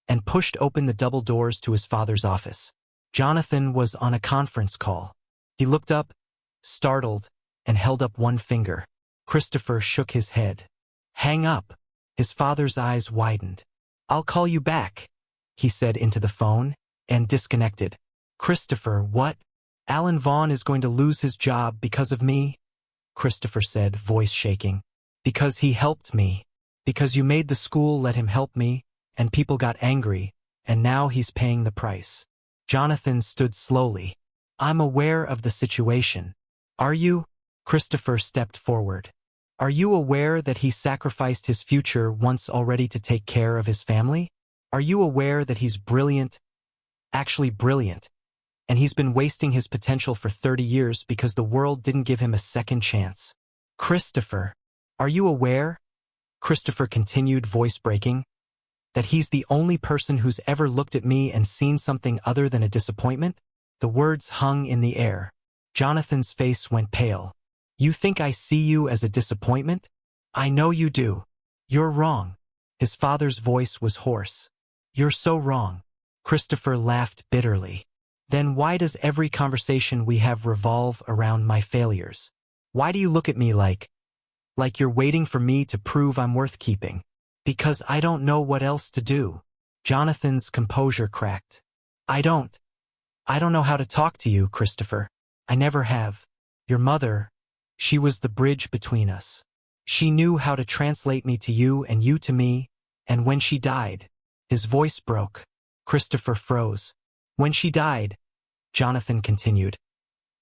and pushed open the double doors to his father's office. Jonathan was on a conference call. He looked up, startled, and held up one finger. Christopher shook his head. "Hang up." His father's eyes widened. "I'll call you back," he said into the phone, and disconnected. "Christopher, what?" "Alan Vaughan is going to lose his job because of me," Christopher said, voice shaking. "Because he helped me. Because you made the school let him help me, and people got angry, and now he's paying the price." Jonathan stood slowly. "I'm aware of the situation." "Are you?" Christopher stepped forward. "Are you aware that he sacrificed his future once already to take care of his family? Are you aware that he's brilliant, actually brilliant, and he's been wasting his potential for 30 years because the world didn't give him a second chance?" "Christopher, are you aware?" Christopher continued, voice breaking, "that he's the only person who's ever looked at me and seen something other than a disappointment?" The words hung in the air. Jonathan's face went pale. "You think I see you as a disappointment? I know you do. You're wrong." His father's voice was hoarse. "You're so wrong." Christopher laughed bitterly. "Then why does every conversation we have revolve around my failures? Why do you look at me like you're waiting for me to prove I'm worth keeping?" "Because I don't know what else to do." Jonathan's composure cracked. I don't know how to talk to you, Christopher. I never have. Your mother, she was the bridge between us. She knew how to translate me to you and you to me, and when she died," his voice broke. Christopher froze. "When she died," Jonathan continued,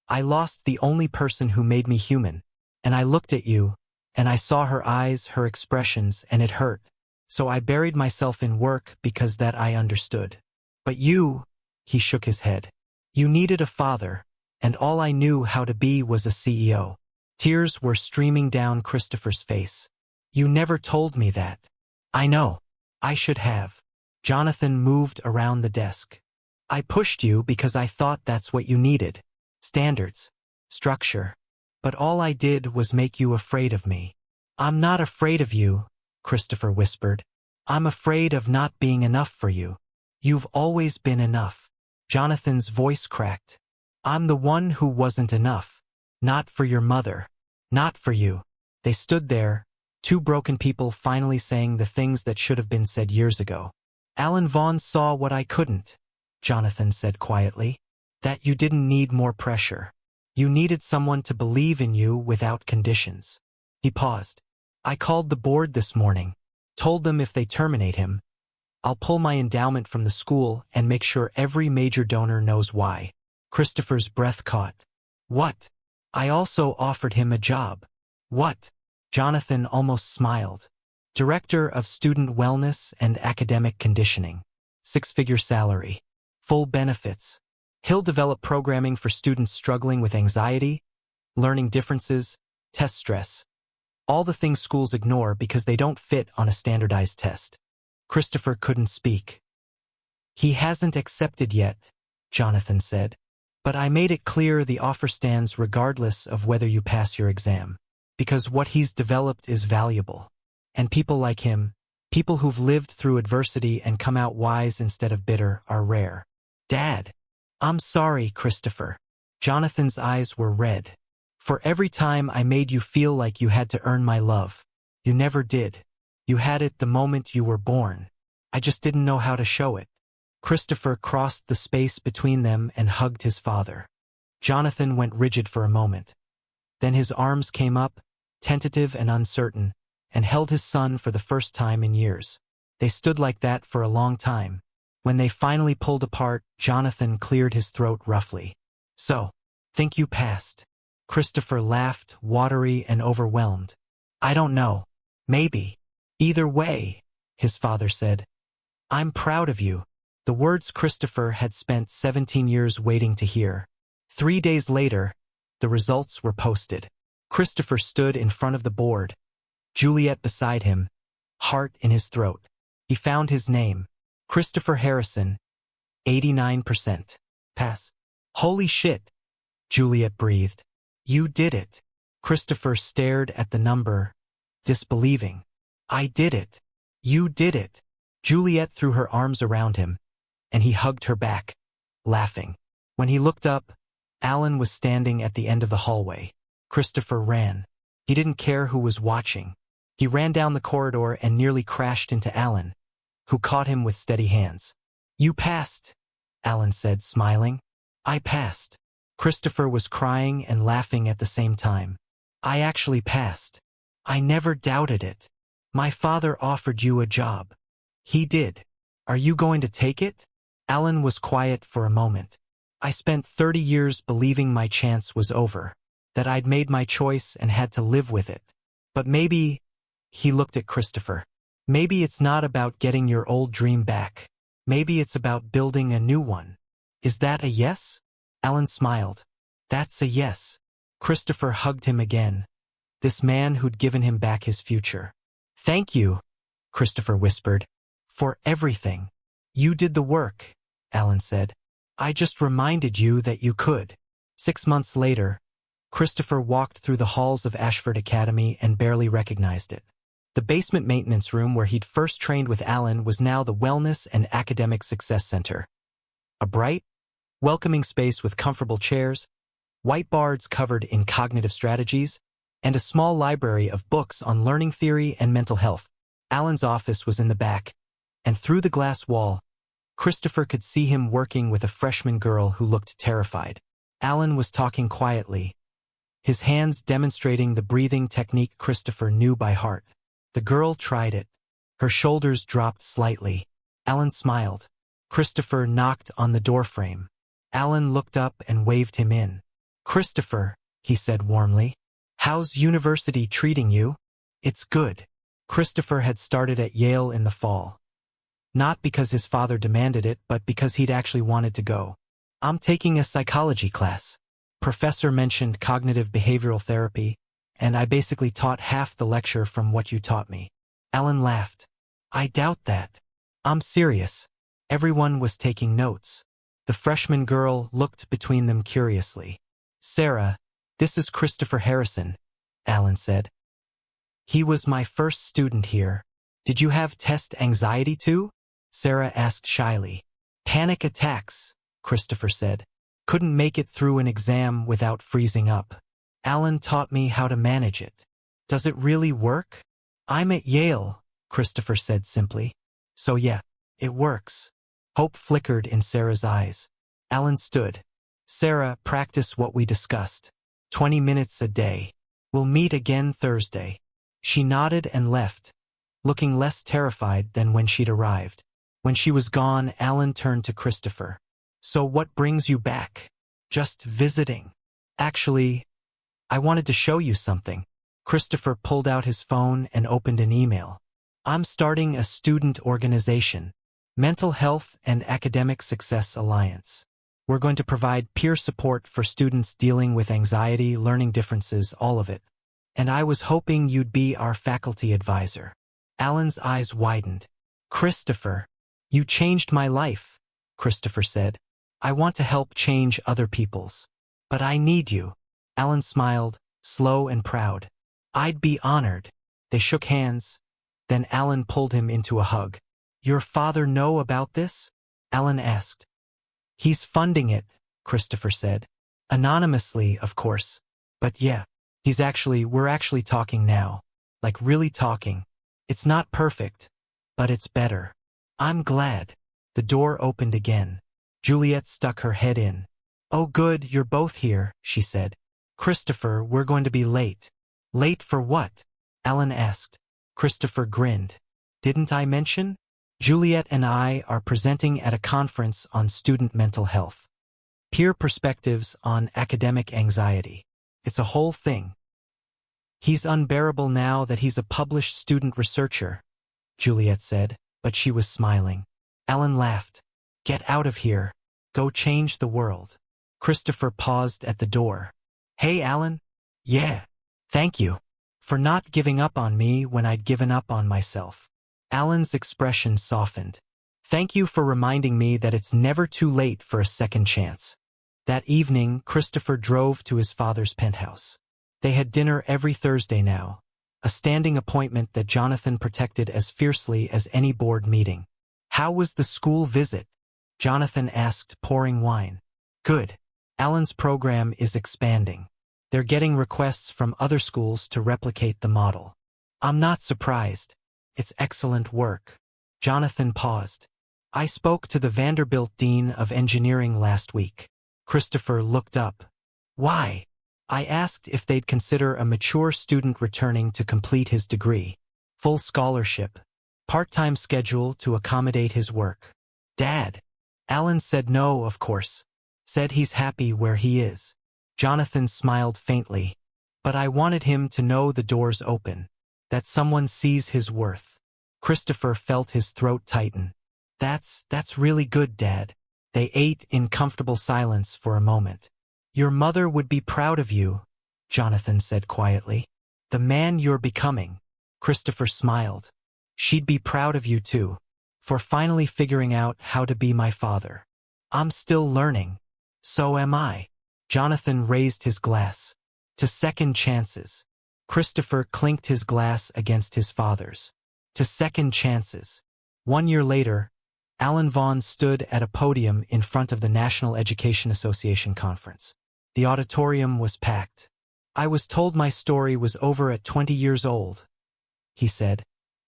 "I lost the only person who made me human, and I looked at you, and I saw her eyes, her expressions, and it hurt. So I buried myself in work because that I understood. But you," he shook his head, "you needed a father, and all I knew how to be was a CEO. Tears were streaming down Christopher's face. You never told me that. I know. I should have. Jonathan moved around the desk. I pushed you because I thought that's what you needed. Standards. Structure. But all I did was make you afraid of me. I'm not afraid of you, Christopher whispered. I'm afraid of not being enough for you. You've always been enough. Jonathan's voice cracked. I'm the one who wasn't enough. Not for your mother. Not for you. They stood there, two broken people finally saying the things that should have been said years ago. Alan Vaughan saw what I couldn't, Jonathan said quietly. That you didn't need more pressure. You needed someone to believe in you without conditions. He paused. I called the board this morning. Told them if they terminate him, I'll pull my endowment from the school and make sure every major donor knows why. Christopher's breath caught. What? I also offered him a job. What? Jonathan almost smiled. Director of Student Wellness and Academic Conditioning. 6-figure salary. Full benefits. He'll develop programming for students struggling with anxiety, learning differences, test stress. All the things schools ignore because they don't fit on a standardized test. Christopher couldn't speak. He hasn't accepted yet, Jonathan said. But I made it clear the offer stands regardless of whether you pass your exam. Because what he's developed is valuable. And people like him, people who've lived through adversity and come out wise instead of bitter, are rare. Dad. I'm sorry, Christopher. Jonathan's eyes were red. For every time I made you feel like you had to earn my love. You never did. You had it the moment you were born. I just didn't know how to show it. Christopher crossed the space between them and hugged his father. Jonathan went rigid for a moment. Then his arms came up, tentative and uncertain, and held his son for the first time in years. They stood like that for a long time. When they finally pulled apart, Jonathan cleared his throat roughly. So, think you passed? Christopher laughed, watery and overwhelmed. I don't know. Maybe. Either way, his father said. I'm proud of you. The words Christopher had spent 17 years waiting to hear. 3 days later, the results were posted. Christopher stood in front of the board. Juliet beside him, heart in his throat. He found his name. Christopher Harrison, 89%. Pass. Holy shit, Juliet breathed. You did it. Christopher stared at the number, disbelieving. I did it. You did it. Juliet threw her arms around him, and he hugged her back, laughing. When he looked up, Alan was standing at the end of the hallway. Christopher ran. He didn't care who was watching. He ran down the corridor and nearly crashed into Alan, who caught him with steady hands. You passed, Alan said, smiling. I passed. Christopher was crying and laughing at the same time. I actually passed. I never doubted it. My father offered you a job. He did. Are you going to take it? Alan was quiet for a moment. I spent 30 years believing my chance was over, that I'd made my choice and had to live with it. But maybe, he looked at Christopher, maybe it's not about getting your old dream back. Maybe it's about building a new one. Is that a yes? Alan smiled. That's a yes. Christopher hugged him again. This man who'd given him back his future. Thank you, Christopher whispered, for everything. You did the work, Alan said. I just reminded you that you could. 6 months later, Christopher walked through the halls of Ashford Academy and barely recognized it. The basement maintenance room where he'd first trained with Alan was now the Wellness and Academic Success Center. A bright, welcoming space with comfortable chairs, whiteboards covered in cognitive strategies, and a small library of books on learning theory and mental health. Alan's office was in the back, and through the glass wall, Christopher could see him working with a freshman girl who looked terrified. Alan was talking quietly, his hands demonstrating the breathing technique Christopher knew by heart. The girl tried it. Her shoulders dropped slightly. Alan smiled. Christopher knocked on the doorframe. Alan looked up and waved him in. Christopher, he said warmly, how's university treating you? It's good. Christopher had started at Yale in the fall. Not because his father demanded it, but because he'd actually wanted to go. I'm taking a psychology class. Professor mentioned cognitive behavioral therapy. and I basically taught half the lecture from what you taught me. Alan laughed. I doubt that. I'm serious. Everyone was taking notes. The freshman girl looked between them curiously. Sarah, this is Christopher Harrison, Alan said. He was my first student here. Did you have test anxiety too? Sarah asked shyly. Panic attacks, Christopher said. Couldn't make it through an exam without freezing up. Alan taught me how to manage it. Does it really work? I'm at Yale, Christopher said simply. So yeah, it works. Hope flickered in Sarah's eyes. Alan stood. Sarah, practice what we discussed. 20 minutes a day. We'll meet again Thursday. She nodded and left, looking less terrified than when she'd arrived. When she was gone, Alan turned to Christopher. So what brings you back? Just visiting. Actually, I wanted to show you something. Christopher pulled out his phone and opened an email. I'm starting a student organization, Mental Health and Academic Success Alliance. We're going to provide peer support for students dealing with anxiety, learning differences, all of it. And I was hoping you'd be our faculty advisor. Alan's eyes widened. Christopher, you changed my life, Christopher said. I want to help change other people's. But I need you. Alan smiled, slow and proud. I'd be honored. They shook hands. Then Alan pulled him into a hug. Your father know about this? Alan asked. He's funding it, Christopher said. Anonymously, of course. But yeah, we're actually talking now. Like really talking. It's not perfect, but it's better. I'm glad. The door opened again. Juliet stuck her head in. Oh good, you're both here, she said. Christopher, we're going to be late. Late for what? Alan asked. Christopher grinned. Didn't I mention? Juliet and I are presenting at a conference on student mental health. Peer perspectives on academic anxiety. It's a whole thing. He's unbearable now that he's a published student researcher, Juliet said, but she was smiling. Alan laughed. Get out of here. Go change the world. Christopher paused at the door. Hey, Alan. Yeah. Thank you. For not giving up on me when I'd given up on myself. Alan's expression softened. Thank you for reminding me that it's never too late for a second chance. That evening, Christopher drove to his father's penthouse. They had dinner every Thursday now, a standing appointment that Jonathan protected as fiercely as any board meeting. How was the school visit? Jonathan asked, pouring wine. Good. Alan's program is expanding. They're getting requests from other schools to replicate the model. I'm not surprised. It's excellent work. Jonathan paused. I spoke to the Vanderbilt Dean of Engineering last week. Christopher looked up. Why? I asked if they'd consider a mature student returning to complete his degree. Full scholarship. Part-time schedule to accommodate his work. Dad. Alan said no, of course. Said he's happy where he is. Jonathan smiled faintly. But I wanted him to know the door's open. That someone sees his worth. Christopher felt his throat tighten. That's really good, Dad. They ate in comfortable silence for a moment. Your mother would be proud of you, Jonathan said quietly. The man you're becoming. Christopher smiled. She'd be proud of you too, for finally figuring out how to be my father. I'm still learning. So am I. Jonathan raised his glass. To second chances. Christopher clinked his glass against his father's. To second chances. 1 year later, Alan Vaughan stood at a podium in front of the National Education Association conference. The auditorium was packed. I was told my story was over at 20 years old, he said,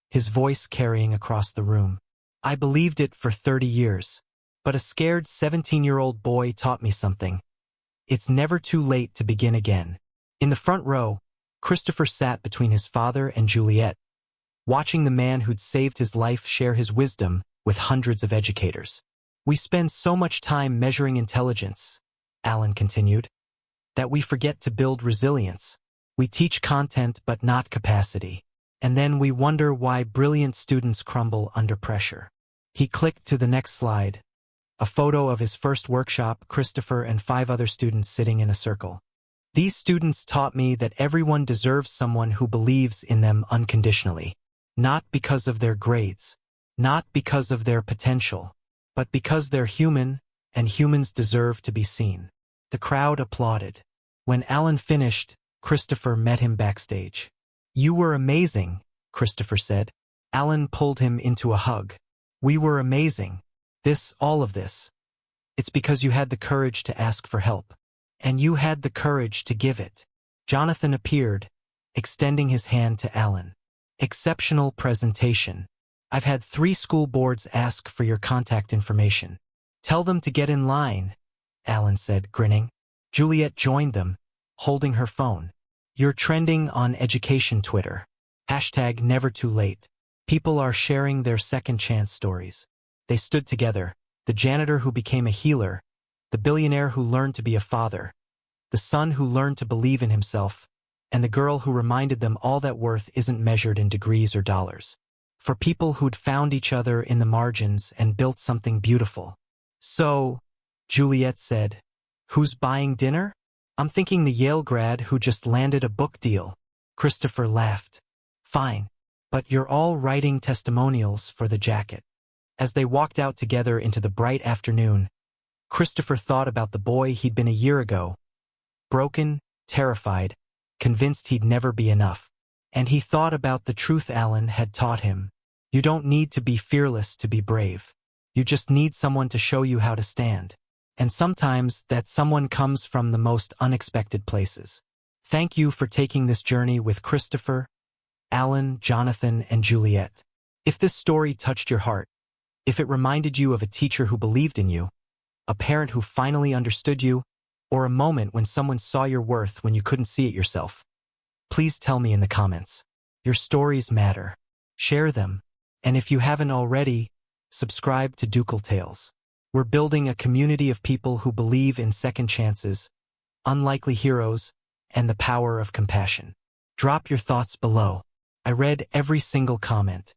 his voice carrying across the room. I believed it for 30 years, but a scared 17-year-old boy taught me something. It's never too late to begin again. In the front row, Christopher sat between his father and Juliet, watching the man who'd saved his life share his wisdom with hundreds of educators. We spend so much time measuring intelligence, Alan continued, that we forget to build resilience. We teach content but not capacity. And then we wonder why brilliant students crumble under pressure. He clicked to the next slide. A photo of his first workshop, Christopher and 5 other students sitting in a circle. These students taught me that everyone deserves someone who believes in them unconditionally. Not because of their grades, not because of their potential, but because they're human, and humans deserve to be seen. The crowd applauded. When Alan finished, Christopher met him backstage. "You were amazing," Christopher said. Alan pulled him into a hug. "We were amazing. All of this. It's because you had the courage to ask for help. And you had the courage to give it." Jonathan appeared, extending his hand to Alan. "Exceptional presentation. I've had 3 school boards ask for your contact information. Tell them to get in line," Alan said, grinning. Juliet joined them, holding her phone. "You're trending on education Twitter. #NeverTooLate. People are sharing their second chance stories." They stood together, the janitor who became a healer, the billionaire who learned to be a father, the son who learned to believe in himself, and the girl who reminded them all that worth isn't measured in degrees or dollars. For people who'd found each other in the margins and built something beautiful. "So," Juliet said, "who's buying dinner?" "I'm thinking the Yale grad who just landed a book deal." Christopher laughed. "Fine, but you're all writing testimonials for the jacket." As they walked out together into the bright afternoon, Christopher thought about the boy he'd been a year ago. Broken, terrified, convinced he'd never be enough. And he thought about the truth Alan had taught him. You don't need to be fearless to be brave. You just need someone to show you how to stand. And sometimes that someone comes from the most unexpected places. Thank you for taking this journey with Christopher, Alan, Jonathan, and Juliet. If this story touched your heart, if it reminded you of a teacher who believed in you, a parent who finally understood you, or a moment when someone saw your worth when you couldn't see it yourself, please tell me in the comments. Your stories matter. Share them. And if you haven't already, subscribe to Ducal Tales. We're building a community of people who believe in second chances, unlikely heroes, and the power of compassion. Drop your thoughts below. I read every single comment.